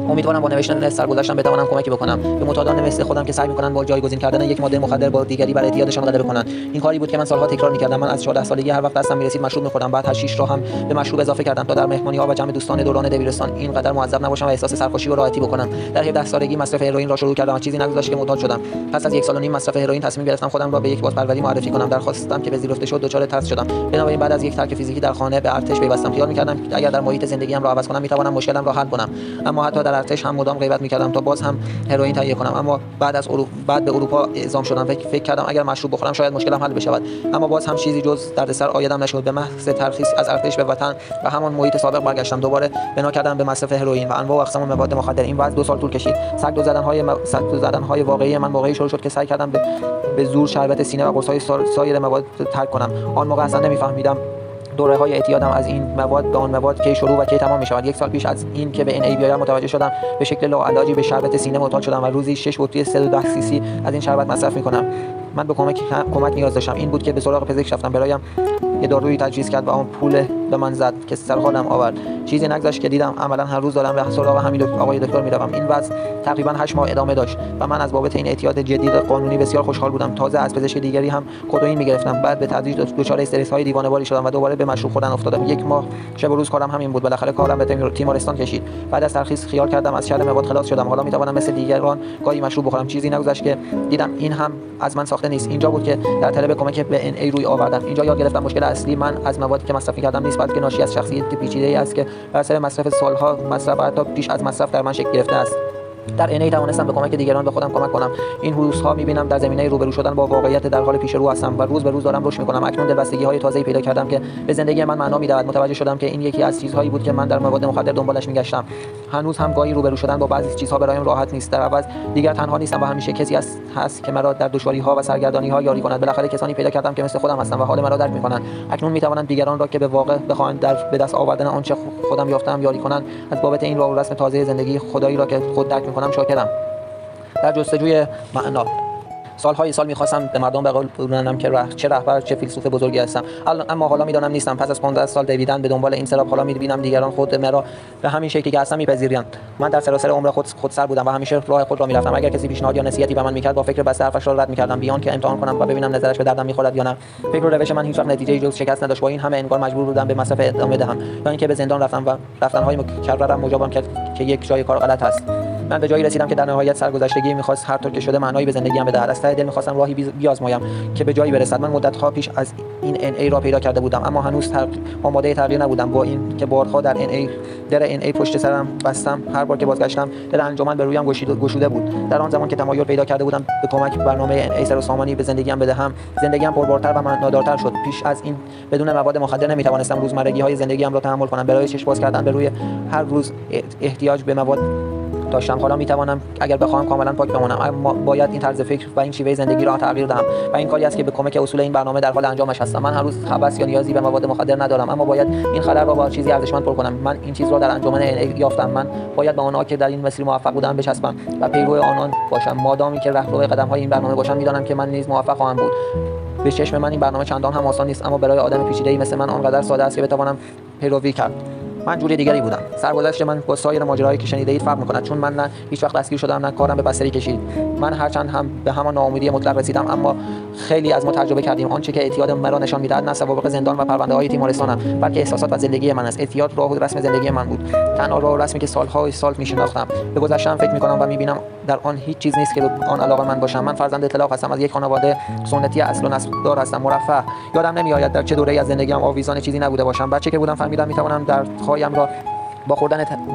امیدوارم با نوشتن سرگذشتم بتوانم کمکی بکنم به معتادان مثل خودم که سعی می‌کنند با جایگزین کردن یک ماده مخدر با دیگری بر اعتیادشان غلبه کنند. این کاری بود که من سالها تکرار می‌کردم. من از 14 سالگی هر وقت دستم می‌رسید مشروب می‌خوردم، بعد حشیش را هم به مشروب اضافه کردم تا در مهمانی‌ها و جمع دوستان دوران دبیرستان اینقدر معذب نباشم و احساس سرخوشی و راحتی بکنم. در 17 سالگی مصرف هروئین را شروع کردم و چیزی نگذشت که معتاد شدم. پس از 1 سال و نیم مصرف هروئین تصمیم گرفتم خودم را به یک بازپروری معرفی کنم. درخواستم که پذیرفته شد. دچار ترس شدم. بنابراین بعد از یک ترک فیزیکی در خانه به ارتش پیوستم. خیال می‌کردم اگر در محیط زندگیم را عوض کنم می‌توانم مشکلم را حل کنم. اما حتی در ارتش هم مدام غیبت می‌کردم تا باز هم هروئین تهیه کنم. اما بعد به اروپا اعزام شدم. فکر کردم اگر مشروب بخورم شاید مشکلم حل بشود. اما باز هم چیزی جز دردسر عایدم نشد. به محض ترخیص از ارتش به وطن و همان محیط سابق برگشتم. دوباره بنا کردم به مصرف هروئین و انواع و اقسام مواد مخدر. این وضع 2 سال طول کشید. سگ زدن‌های واقعی من موقعی شروع شد که سعی کردم به زور شربت سینه و قرص‌های سایر مواد ترک کنم. آن موقع اصلا نمی‌فهمیدم دوره‌های اعتیادم از این مواد به آن مواد کی شروع و کی تمام می‌شود. 1 سال پیش از این که به NA بیایم متوجه شدم به شکل لاعلاجی به شربت سینه معتاد شدم و روزی 6 بطری 310 cc از این شربت مصرف می‌کنم. من به کمک نیاز داشتم. این بود که به سراغ پزشک رفتم. برایم یه دارویی تجویز کرد و اون پول به من زد که سر حالم آورد. چیزی نگذشت که دیدم عملاً هر روز دارم به سراغ همین آقای دکتر میروم. این وضع تقریباً 8 ماه ادامه داشت و من از بابت این اعتیاد جدید قانونی بسیار خوشحال بودم. تازه از پزشک دیگری هم کدوئین میگرفتم. بعد به تدریج دچار استرس‌های دیوانه‌واری شدم و دوباره به مشروب خوردن افتادم. 1 ماه شب و روز کارم همین بود. بالاخره کارم به تیمارستان کشید. بعد از ترخیص خیال کردم از شر مواد خلاص شدم. حالا میتوانم مثل دیگران گاهی مشروب بخورم. چیزی نگذشت که دیدم این هم از من ساخته نیست. اینجا بود که در طلب کمک به NA روی آوردم. اینجا یاد گرفتم مشکل اصلی من از موادی که مصرف کردم نیست، بلکه ناشی از شخصیت پیچیده‌ای است که بر اثر مصرف سالها مصرف حتی پیش از مصرف در من شکل گرفته است. در NA توانستم به کمک دیگران به خودم کمک کنم. این روزها می‌بینم در زمینه روبرو شدن با واقعیت در حال پیش رو هستم و روز به روز دارم رشد می‌کنم. اکنون دلبستگی‌های تازه‌ای پیدا کردم که به زندگی من معنا می‌دهد. متوجه شدم که این یکی از چیزهایی بود که من در مواد مخدر دنبالش می‌گشتم. هنوز هم گاهی روبرو شدن با بعضی چیزها برایم راحت نیست. در عوض دیگر تنها نیستم و همیشه کسی هست که مرا در دشواری‌ها و سرگردانی‌ها یاری کند. بالاخره کسانی پیدا کردم که مثل خودم هستند و حال مرا درک می‌کنند. اکنون می‌توانم دیگران را که به واقع بخواهند به دست آوردن آنچه خودم یافتم یاری کنند. از بابت این راه و رسم تازه زندگی خدایی را که خود درک می‌کنم شاکرم. در جستجوی معنا سالهای سال می‌خواستم به مردم بقولم که چه رهبر چه فیلسوف بزرگی هستم، اما حالا می‌دانم نیستم. پس از 15 سال دویدن به دنبال این سراب حالا می‌بینم دیگران خود مرا به همین شکلی که هستم می‌پذیرند. من در سراسر عمر خودسر بودم و همیشه راه خود را می‌رفتم. اگر کسی پیشنهاد یا نصیحتی به من می‌کرد با فکر بسته حرفش را رد می‌کردم بیان که امتحان کنم و ببینم نظرش به دردم می‌خورد یا نه. فکر و روش من هیچ وقت نتیجه‌ای جز شکست نداشت. با این همه انگار مجبور بودم به مصرف ادامه دهم یا اینکه به زندان رفتم و رفتن‌های مکررم مجابم کرد که یک جای کار غلط است. من به جایی رسیدم که در نهایت سرگذشتگی می‌خواست هر طور که شده معنایی به زندگیم بدهد. از ته دل می‌خواستم راهی بیازمایم که به جایی برسد. من مدت‌ها پیش از این NA را پیدا کرده بودم، اما هنوز آماده تغییر نبودم. با این که بارها در NA پشت سرم بستم، هر بار که بازگشتم در انجمن به رویم گشوده بود. در آن زمان که تمایل پیدا کرده بودم به کمک برنامه NA سر و سامانی به زندگیم بدهم، زندگیم پربارتر و معنادارتر شد. پیش از این بدون مواد مخدر نمی‌توانستم روزمرگی‌های زندگیم را تحمل کنم. برای چشم باز کردن به روی هر روز احتیاج به مواد داشتم. حالا میتوانم اگر بخواهم کاملا پاک بمانم، اما باید این طرز فکر و این شیوه زندگی را تغییر دهم و این کاری است که به کمک اصول این برنامه در حال انجامش هستم. من هر روز هوس یا نیازی به مواد مخدر ندارم، اما باید این خلل را با چیزی ارزشمند پر کنم. من این چیز را در انجمن یافتم. من باید به آنها که در این مسیر موفق بودند بچسبم و پیرو آنان باشم. مادامی که رهرو قدم‌های این برنامه باشم، میدانم که من نیز موفق خواهم بود. به چشم من این برنامه چندان هم آسان نیست، اما برای آدم پیچیده‌ای مثل من آنقدر ساده است که بتوانم پیروی کرد. من جوری دیگری بودم. سرگذشت من با سایر ماجراهایی که شنیده اید فرق می‌کند، چون من نه هیچ وقت دستگیر شدم نه کارم به بستری کشید. من هرچند هم به همان ناامیدی مطلق رسیدم، اما خیلی از ما تجربه کردیم. آنچه که اعتیاد مرا نشان می‌دهد نه سوابق زندان و پرونده‌های تیمارستانم، بلکه احساسات و زندگی من است. اعتیاد راه و رسم زندگی من بود. تنها راه و رسمی که سال‌های سال می‌شناختم. به گذشته‌ام فکر می‌کنم و می‌بینم در آن هیچ چیز نیست که به آن علاقه من باشم. من فرزند اطلاق هستم. از یک خانواده سنتی اصل و نسبدار هستم، مرفه. یادم نمی‌آید در چه دوره‌ای از زندگیم آویزان چیزی نبوده باشم. بچه که بودم فهمیدم می‌توانم دردهایم را با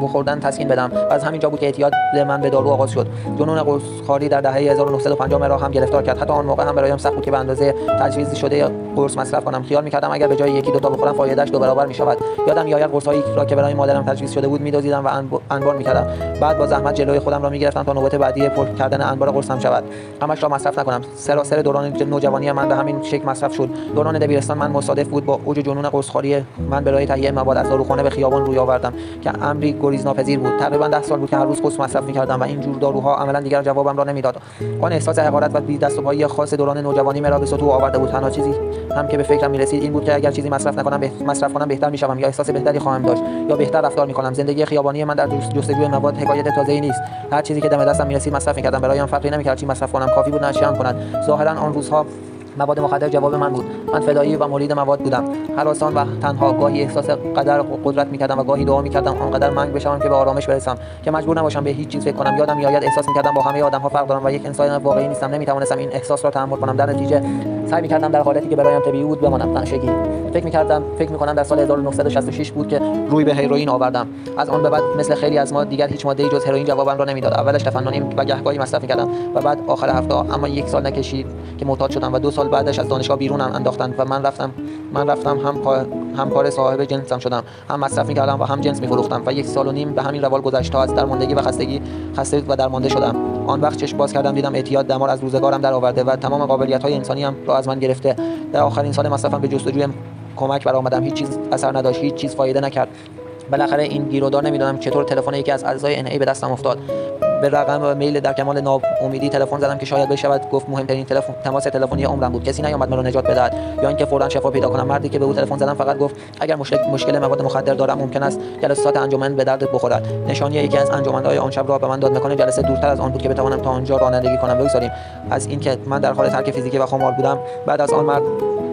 خوردن تسکین بدم. و از همین جا بود که اعتیاد من به دارو آغاز شد. جنون قرصخواری در دهه 1950 مرا هم گرفتار کرد. حتی آن موقع هم برایم سخت بود که به اندازه تجویز شده قرص مصرف کنم. خیال می‌کردم اگر به جای یکی دو تا بخورم فایدهش دو برابر می‌شود. یادم می‌آید قرص‌هایی را که برای مادرم تجویز شده بود می‌دزدیدم و انبار می‌کردم. بعد با زحمت جلوی خودم را می‌گرفتم تا نوبت بعدی پر کردن انبار قرصم شود. همش را مصرف نکنم. سراسر دوران نوجوانی من به همین شکل مصرف شد. دوران دبیرستان من مصادف بود با اوج جنون قرصخواری من برای تهیه مواد از داروخانه به خیابان روی آوردم که امری گریزناپذیر بود. تقریبا 10 سال بود که هر روز قرص مصرف می‌کردم و این جور داروها عملاً دیگر جوابم را نمی‌داد. آن احساس حقارت و بی دست و پایی خاص دوران نوجوانی مرا به سطوح آورده بود. تنها چیزی هم که به فکرم می‌رسید این بود که اگر چیزی مصرف کنم بهتر می‌شوم، یا احساس بهتری خواهم داشت، یا بهتر رفتار می‌کنم. زندگی خیابانی من در جستجوی مواد حکایت تازه‌ای نیست. هر چیزی که دم دستم می‌رسید مصرف می‌کردم. برایم فرقی نمی‌کرد چی مصرف کنم، کافی بود نشیام کند. ظاهراً آن روزها مواد مخدر جواب من بود. من فدایی و مرید مواد بودم، هراسان و تنها. گاهی احساس قدرت می‌کردم و گاهی دعا می‌کردم آنقدر منگ بشم که به آرامش برسم، که مجبور نباشم به هیچ چیز فکر کنم. یادم می‌آید احساس می‌کردم با همه آدم‌ها فرق دارم و یک انسان واقعی نیستم. نمی‌توانستم این احساس را تحمل کنم. در نتیجه سعی می‌کردم در حالتی که برایم طبیعی بود بمانم. تنشگی. فکر می‌کنم در سال 1966 بود که روی به هروئین آوردم. از آن به بعد مثل خیلی از ما دیگر هیچ ماده‌ای جز هروئین جوابم را نمی‌داد. اولش تفننی و گهگاهی مصرف می‌کردم و بعد آخر هفته، اما یک سال نکشید که معتاد شدم و 2 سال بعدش از دانشگاه بیرونم انداختند و من رفتم همکار صاحب جنسم شدم. هم مصرف می‌کردم و هم جنس می‌فروختم و 1.5 سال به همین روال گذشت تا از درماندگی و خسته و درمانده شدم. آن وقت چشم باز کردم دیدم اعتیاد دمار از روزگارم درآورده و تمام قابلیت‌های انسانی‌ام را از من گرفته. در آخرین سال مصرفم به جستجوی کمک برآمدم. هیچ چیز اثر نداشت، هیچ چیز فایده نکرد. بالاخره این گیرودار نمی‌دانم چطور تلفن یکی از اعضای NA به دستم افتاد. به رقم و میل در کمال ناامیدی تلفن زدم که شاید بشود گفت مهمترین تماس تلفنی عمرم بود. کسی نیامد مرا نجات بدهد یا اینکه فوراً شفا پیدا کنم. مردی که به او تلفن زدم فقط گفت اگر مشکل مواد مخدر دارم ممکن است جلسات انجمن به دردت بخورد. نشانی یکی از انجمن‌های آن شب را به من داد. مکان جلسه دورتر از آن بود که بتوانم تا آنجا رانندگی کنم. بگذاریم از اینکه من در حال ترک فیزیکی و خمار بودم. بعد از آن مرد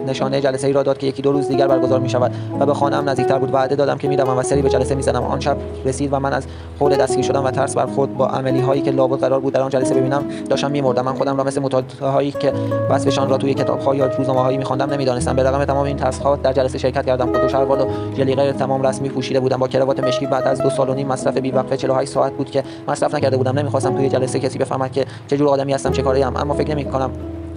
نشانه جلسه ای را داد که 1-2 روز دیگر برگزار می شود و به خانه‌ام نزدیکتر بود. وعده دادم که می‌روم و سری به جلسه می‌زنم. آن شب رسید و من از حول دستگیر شدم و ترس بر خود با عملی‌هایی که لابد قرار بود در آن جلسه ببینم داشتم می‌مردم. من خودم را مثل معتادهایی که وصفشان را توی کتاب‌ها یا روزنامه‌هایی می‌خواندم نمی‌دانستم. به رغم تمام این ترس‌ها در جلسه شرکت کردم. کت و شلوار و ژلیقه تمام رسمی پوشیده بودم با کراوات مشکی. بعد از 2 سال و نیم مصرف بی‌وقفه 48 ساعت بود که مصرف نکرده بودم. نمی‌خواستم توی جلسه کسی بفهمد که چه جور آدمی هستم، چه کاره‌ام، اما فکر نمی‌کنم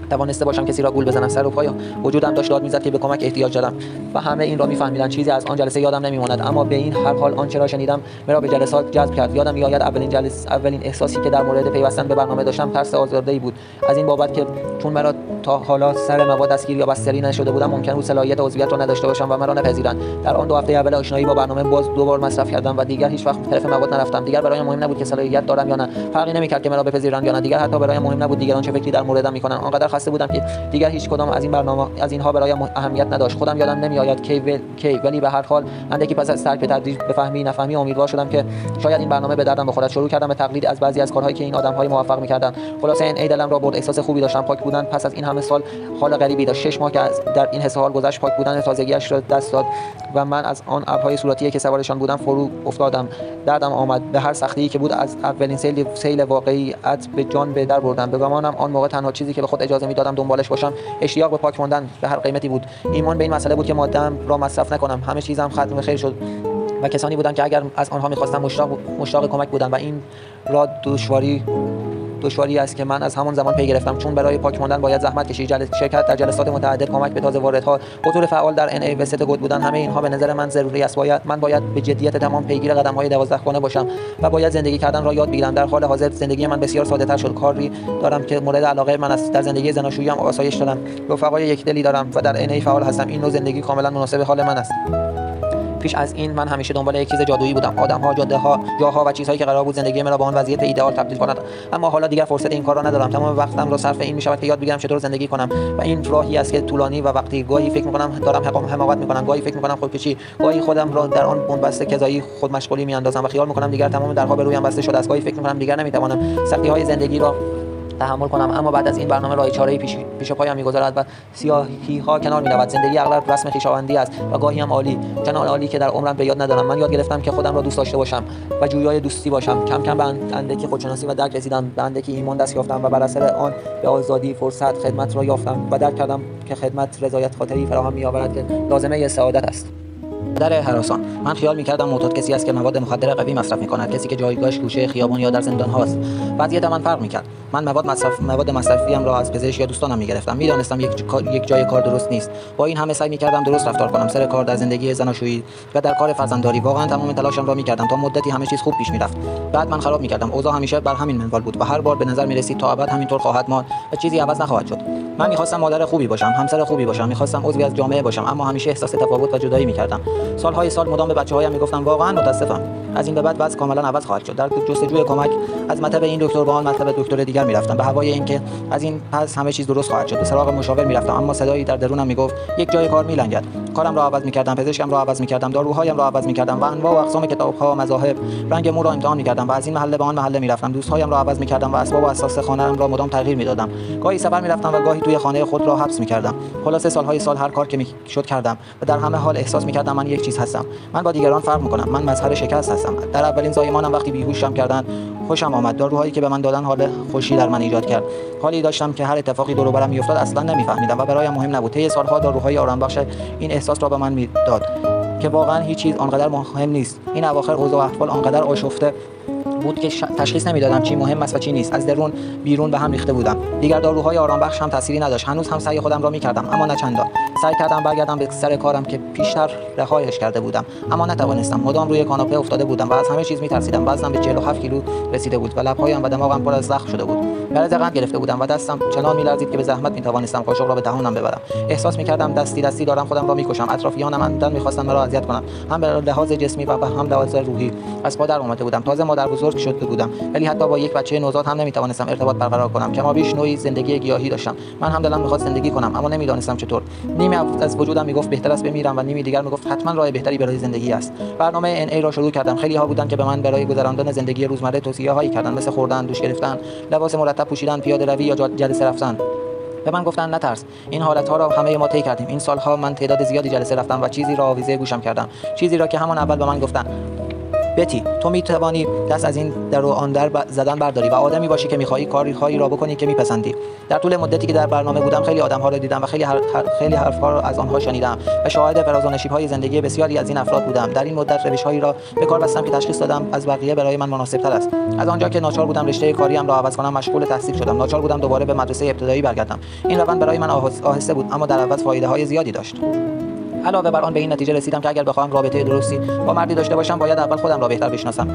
توانسته باشم کسی را گول بزنم. سر و پای وجودم داشت داد میزد که به کمک احتیاج دارم و همه این را میفهمیدند. چیزی از آن جلسه یادم نمیماند، اما به این هر حال آنچه را شنیدم مرا به جلسات جذب کرد. یادم میآید اولین احساسی که در مورد پیوستن به برنامه داشتم ترس آزرده‌ای بود. از این بابت که چون مرا تا حالا سر مواد دستگیر یا بستری نشده بودم ممکن بود صلاحیت عضویت را نداشته باشم و مرا نپذیرند. در آن 2 هفته اول آشنایی با برنامه باز 2 بار مصرف کردم و دیگر هیچ وقت طرف مواد نرفتم. دیگر برایم مهم نبود که صلاحیت دارم یا نه. فرقی نمی‌کرد که مرا بپذیرند یا نه. دیگر حتی برایم مهم نبود دیگران چه فکری در موردم می‌کنند. آنقدر خسته بودم که دیگر هیچ کدام از این برنامه از اینها برایم اهمیت نداشت. خودم یادم نمیآید کی ولی به هر حال اندکی پس از ترک به تدریج به فهمی نفهمی امیدوار شدم که شاید این برنامه به دردم بخورد. شروع کردم به تقلید از بعضی از کارهایی که این آدم‌های موفق می‌کردند. خلاصه این دلم را برد. احساس خوبی داشتم. پاک بودن پس از این همه سال حال غریبی داشت. 6 ماه که در این حس حال گذشت. پاک بودن تازگیش را دست داد و من از آن ابرهای صورتی که سوارشان بودم فرو افتادم. دردم آمد. به هر سختی‌ای که بود از اولین سیل واقعیت به جان به در بردم. به گمانم آن موقع تنها چیزی که به خود اجازه می‌دادم دنبالش باشم اشتیاق به پاک ماندن به هر قیمتی بود. ایمان به این مسئله بود که ماده‌ام را مصرف نکنم. همه چیزم ختم خیر شد و کسانی بودند که اگر از آنها می‌خواستم مشتاق کمک بودند و این را دشواری است که من از همان زمان پی گرفتم. چون برای پاک ماندن باید زحمت کشید، شرکت در جلسات متعدد، کمک به تازه واردها، حضور فعال در NA و ست گود بودن، همه اینها به نظر من ضروری است. من باید به جدیت تمام پیگیر قدم‌های 12 خانه باشم و باید زندگی کردن را یاد بگیرم. در حال حاضر زندگی من بسیار ساده‌تر شد. کاری دارم که مورد علاقه من است. در زندگی زناشویی هم آسایش دارم. رفقای یکدلی دارم و در NA فعال هستم. این نوع زندگی کاملا مناسب حال من است. پیش از این من همیشه دنبال یک چیز جادویی بودم. آدم‌ها، جاده‌ها، جاها و چیزهایی که قرار بود زندگی مرا به آن وضعیت ایدئال تبدیل کنند. اما حالا دیگر فرصت این کار را ندارم. تمام وقتم را صرف این می‌شود که یاد بگیرم چطور زندگی کنم و این راهی است که طولانی و وقتی گاهی فکر می‌کنم دارم حماقت می‌کنم، گاهی فکر می‌کنم خودکشی، گاهی خودم را در آن بن‌بست کذایی خود مشغولی می‌اندازم و خیال می‌کنم دیگر تمام درها به رویم بسته شده است. گاهی فکر می‌کنم دیگر نمی‌توانم سختی‌های زندگی را تحمل کنم. اما بعد از این برنامه راه چاره‌ای پیش پایم می‌گذارد و سیاهی‌ها کنار می‌رود. زندگی اغلب رسم خویشاوندی است و گاهی هم عالی، چنان عالی که در عمرم به یاد ندارم. من یاد گرفتم که خودم را دوست داشته باشم و جویای دوستی باشم. کم کم به اندکی خودشناسی و درک رسیدم، به اندکی ایمان دست یافتم و بر اثر آن به آزادی، فرصت، خدمت را یافتم و درک کردم که خدمت رضایت خاطری فراهم می‌آورد که لازمه سعادت است. در هراسان من خیال می‌کردم معتاد کسی است که مواد مخدر قوی مصرف می‌کند، کسی که جایگاهش گوشه خیابان یا در زندان هاست. وضعیت من فرق می‌کرد. من مواد مصرفی‌ام را از پزشک یا دوستانم می‌گرفتم. می‌دانستم یک جای کار درست نیست. با این همه سعی می‌کردم درست رفتار کنم، سر کار، در زندگی زناشویی و در کار فرزندداری. واقعا تمام تلاشم را می‌کردم تا مدتی همه چیز خوب پیش می‌رفت. بعد من خراب می‌کردم. اوضاع همیشه بر همین منوال بود و هر بار به نظر می‌رسید تا ابد همینطور خواهد ماند و چیزی عوض نخواهد شد. من می‌خواستم مادر خوبی باشم، همسر خوبی باشم، می‌خواستم عضوی از جامعه باشم، اما همیشه احساس تفاوت و جدایی می‌کردم. سال‌های سال مدام به بچه‌هایم میگفتم واقعا متاسفم. از این به بعد وضع کاملا عوض خواهد شد. در جستجوی کمک از مطب این دکتر به آن مطب دکتر دیگر میرفتم، به هوای اینکه از این پس همه چیز درست خواهد شد. به سراغ مشاور میرفتم، اما صدایی در درونم میگفت یک جای کار میلنگد. کارم را عوض میکردم، پزشکم را عوض میکردم، داروهایم را عوض میکردم و انواع و اقسام کتاب‌ها و مذاهب، رنگ مو را امتحان میکردم و از این محله به آن محله میرفتم. دوستهایم را عوض میکردم و اسباب و اساس خانه‌ام را مدام تغییر میدادم. گاهی سفر میرفتم و گاهی توی خانه خود را حبس میکردم. خلاصه سالهای سال هر کار که میشد کردم و در همه حال احساس میکردم من یک چیز هستم. من با دیگران فرق میکنم. من مظهر شکست هستم. در اولین زایمانم وقتی بیهوشم کردن خوشم آمد. داروهایی که به من دادن حال خوشی در من ایجاد کرد. حالی داشتم که هر اتفاقی دور و برم میافتاد اصلا نمیفهمیدم و برایم مهم نبود. طی سالها داروهای آرامبخش این احساس را به من میداد که واقعا هیچ چیز آنقدر مهم نیست. این اواخر اوضاع و احوال آنقدر آشفته بود که تشخیص نمیدادم چی مهم است و چی نیست. از درون بیرون به هم ریخته بودم. دیگر داروهای آرامبخش هم تأثیری نداشت. هنوز هم سعی خودم را میکردم اما نه چندان. سعی کردم برگردم به سر کارم که پیشتر رهایش کرده بودم اما نتوانستم. مدام روی کاناپه افتاده بودم و از همه چیز میترسیدم. وزنم به 47 کیلو رسیده بود و لب‌هایم و دماغم پر از زخم شده بود. مرض قند گرفته بودم و دستم چنان میلرزید که به زحمت میتوانستم قاشق را به دهانم ببرم. احساس میکردم دستی دارم خودم را میکشم. اطرافیانم عمدن میخواستند مرا اذیت کنند، هم به لحاظ جسمی و هم لحاظ روحی. از پا در اومده بودم. تازه مادر بزرگ شده بودم، ولی حتی با یک بچه نوزاد هم نمیتوانستم ارتباط برقرار کنم. کمابیش نوعی زندگی گیاهی داشتم. من هم دلم میخواست زندگی کنم اما نمیدانستم چطور. نیمی از وجودم میگفت بهتر است بمیرم و نیمی دیگر میگفت حتما راه بهتری برای زندگی است. برنامه NA را شروع کردم. خیلی ها بودن که به من برای گذراندن زندگی روزمره توصیه‌هایی کردند، مثل خوردن، دوش گرفتن، لباس مرتب پوشیدن، پیاده روی یا جلسه رفتن. به من گفتن نترس، این حالت‌ها را همه ما طی کردیم. این سال‌ها من تعداد زیادی جلسه رفتم و چیزی را آویزه گوشم کردم، چیزی را که همان اول به من گفتن بتی تو میتوانی دست از این در و آن در زدن برداری و آدمی باشی که می‌خواهی کارهایی را بکنی که میپسندی. در طول مدتی که در برنامه بودم خیلی آدم‌ها را دیدم و خیلی حرف‌ها را از آنها شنیدم و شاهد فراز و نشیب‌های زندگی بسیاری از این افراد بودم. در این مدت روش‌هایی را به کار بستم که تشخیص دادم از بقیه برای من مناسب‌تر است. از آنجا که ناچار بودم رشته کاریم را عوض کنم مشغول تحصیل شدم. ناچار بودم دوباره به مدرسه ابتدایی برگردم. این روند برای من آهسته بود اما در عوض فایده‌های زیادی داشت. علاوه بر آن به این نتیجه رسیدم که اگر بخواهم رابطه درستی با مردی داشته باشم باید اول خودم را بهتر بشناسم.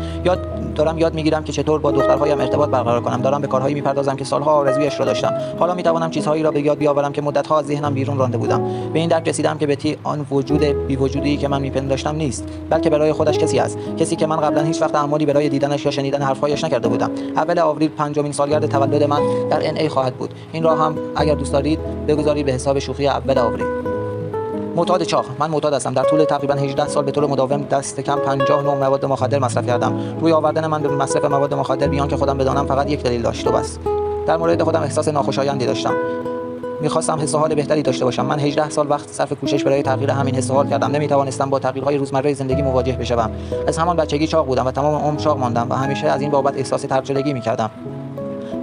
یاد میگیرم که چطور با دخترهایم ارتباط برقرار کنم. دارم به کارهایی میپردازم که سالها آرزویش را داشتم. حالا میتوانم چیزهایی را به یاد بیاورم که مدت‌ها از ذهنم بیرون رانده بودم. به این درک رسیدم که بتی آن وجود بی وجودی که من میپنداشتم نیست، بلکه برای خودش کسی است، کسی که من قبلا هیچ وقت تعاملی برای دیدنش یا شنیدن حرفهایش نکرده بودم. اول آوریل 5مین سالگرد تولد من در NA خواهد بود. این را هم اگر دوست دارید بگذارید به حساب شوخی اول آوریل. معتاد چاق. من معتاد هستم. در طول تقریبا 18 سال به طور مداوم دست کم 50 نوع مواد مخدر مصرف کردم. روی آوردن من به مصرف مواد مخدر بیان که خودم بدانم فقط یک دلیل داشت و بس. در مورد خودم احساس ناخوشایندی داشتم. می‌خواستم حس و حال بهتری داشته باشم. من 18 سال وقت صرف کوشش برای تغییر همین حس و حال کردم. نمی‌توانستم با تغییرهای روزمره زندگی مواجه بشوم. از همان بچگی چاق بودم و تمام عمر چاق ماندم و همیشه از این بابت احساس ترک شدگی می‌کردم.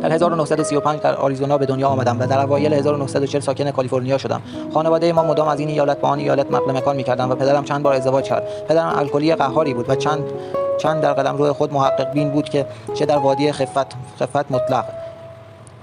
در 1935 در آریزونا به دنیا آمدم و در اوایل 1940 ساکن کالیفرنیا شدم. خانواده ما مدام از این ایالت به آن ایالت نقل مکان می‌کردند و پدرم چند بار ازدواج کرد. پدرم الکلی قهاری بود و چند در قلمرو خود محقق بین بود که چه در وادی خفت مطلق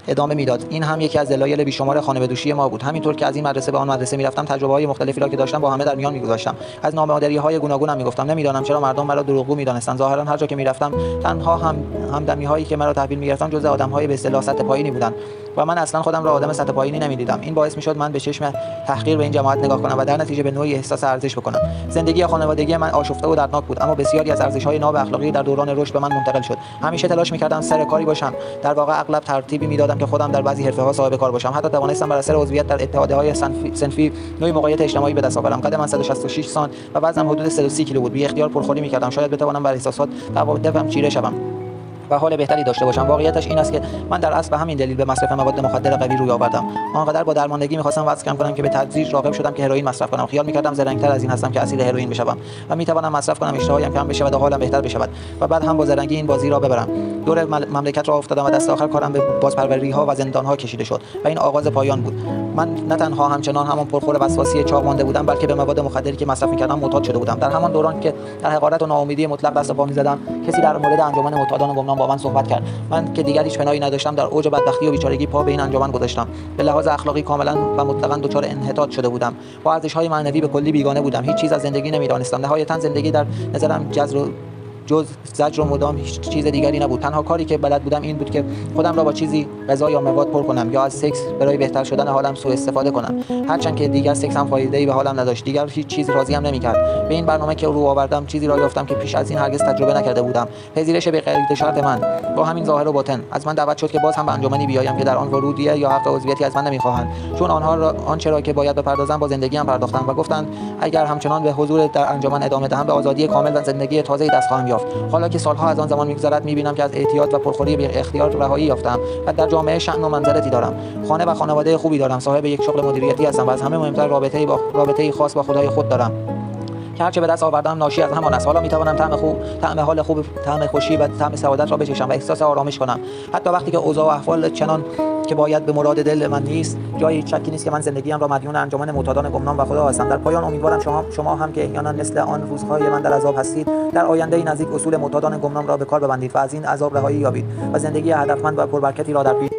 ادامه میداد. این هم یکی از دلایل بیشمار خانواده‌دوشی ما بود. همینطور که از این مدرسه به آن مدرسه میرفتم تجربه‌های مختلفی را که داشتم با همه در میان میگذاشتم. از نامادری‌های گوناگونم میگفتم. نمیدانم چرا مردم مرا دروغگو میدانستند. ظاهرا هر جا که میرفتم تنها همدمی‌هایی که مرا تحویل میگرفتند جزء آدم‌های به اصطلاح سطح پایینی بودند و من اصلا خودم را آدم سطح پایینی نمی‌دیدم. این باعث می‌شد من به چشم تحقیر به این جماعت نگاه کنم و در نتیجه به نوعی احساس ارزش بکنم. زندگی خانوادگی من آشفته و دردناک بود اما بسیاری از ارزش‌های ناب اخلاقی در دوران رشد به من منتقل شد. همیشه تلاش می‌کردم سر کاری باشم. در واقع اغلب ترتیبی می‌دادم که خودم در بعضی حرفه‌ها صاحب کار باشم. حتی توانستم بر اثر عضویت در اتحادیه‌های صنفی نوعی موقعیت اجتماعی به دست آورم. قد من 166 سانت و وزنم حدود 130 کیلو بود. بی اختیار پرخوری می‌کردم. شاید بتوانم بر احساسات و عواطفم چیره شوم. و حال بهتری داشته باشم. واقعیتش این است که من در اصل به همین دلیل به مصرف مواد مخدر قوی روی آوردم. آنقدر با درماندگی می‌خواستم وزن کم کنم که به تدریج راغب شدم که هروئین مصرف کنم. خیال می‌کردم زرنگ‌تر از این هستم که اسیر هروئین بشوم و می‌توانم مصرف کنم، اشتهایم کم بشود و حالم بهتر بشود و بعد هم با زرنگی این بازی را ببرم. دور مملکت را افتادم و دست آخر کارم به بازپروری‌ها و زندان‌ها کشیده شد و این آغاز پایان بود. من نه تنها همچنان همان پرخور وسواسی چاق مانده بودم، بلکه به مواد مخدری که مصرف می‌کردم معتاد شده بودم. در همان دوران که در حقارت و ناامیدی مطلق دست و پا می‌زدم، کسی در مورد انجمن معتادان گمنام با من صحبت کرد. من که دیگر هیچ پناهی نداشتم، در اوج بدبختی و بیچارگی پا به این انجمن گذاشتم. به لحاظ اخلاقی کاملا و مطلقاً دچار انحطاط شده بودم. با ارزش‌های معنوی به کلی بیگانه بودم. هیچ چیز از زندگی نمی‌دانستم. نهایتاً زندگی در نظرم جز زجر و مدام هیچ چیز دیگری نبود. تنها کاری که بلد بودم این بود که خودم را با چیزی، غذا یا مواد پر کنم یا از سکس برای بهتر شدن حالم سوء استفاده کنم. هرچند که دیگر سکس هم فایده‌ای به حالم نداشت. دیگر هیچ چیزی راضیم نمی‌کرد. به این برنامه که رو آوردم چیزی را یافتم که پیش از این هرگز تجربه نکرده بودم. پذیرش به قید شرط من. با همین ظاهر و باطن از من دعوت شد که باز هم به انجمنی بیایم که در آن ورودیه یا حق عضویتی از من نمی‌خواهند، چون آنها را آنچه را که باید بپردازم با زندگی‌ام پرداختم و گفتند اگر همچنان به حضور در انجمن ادامه دهم به آزادی کامل و زندگی تازه‌ای دست خواهم یافت. حالا که سالها از آن زمان می‌گذرد می‌بینم که از اعتیاد و پرخوری بی اختیار رهایی یافتم و در جامعه شأن و منزلتی دارم. خانه و خانواده خوبی دارم. صاحب یک شغل مدیریتی هستم و از همه مهمتر رابطه‌ای خاص با خدای خود دارم که هرچه به دست آوردم ناشی از همان است. حالا می‌توانم طعم حال خوب، طعم خوشی و طعم سعادت را بچشم و احساس آرامش کنم، حتی وقتی که اوضاع و احوال چنان که باید به مراد دل من نیست. جای هیچ شکی نیست که من زندگیم را مدیون انجمن معتادان گمنام و خدا هستم. در پایان امیدوارم شما هم که احیانا مثل آن روزهای من در عذاب هستید، در آینده نزدیک اصول معتادان گمنام را به کار ببندید و از این عذاب رهایی یابید و زندگی هدفمند و پربرکتی را در پیش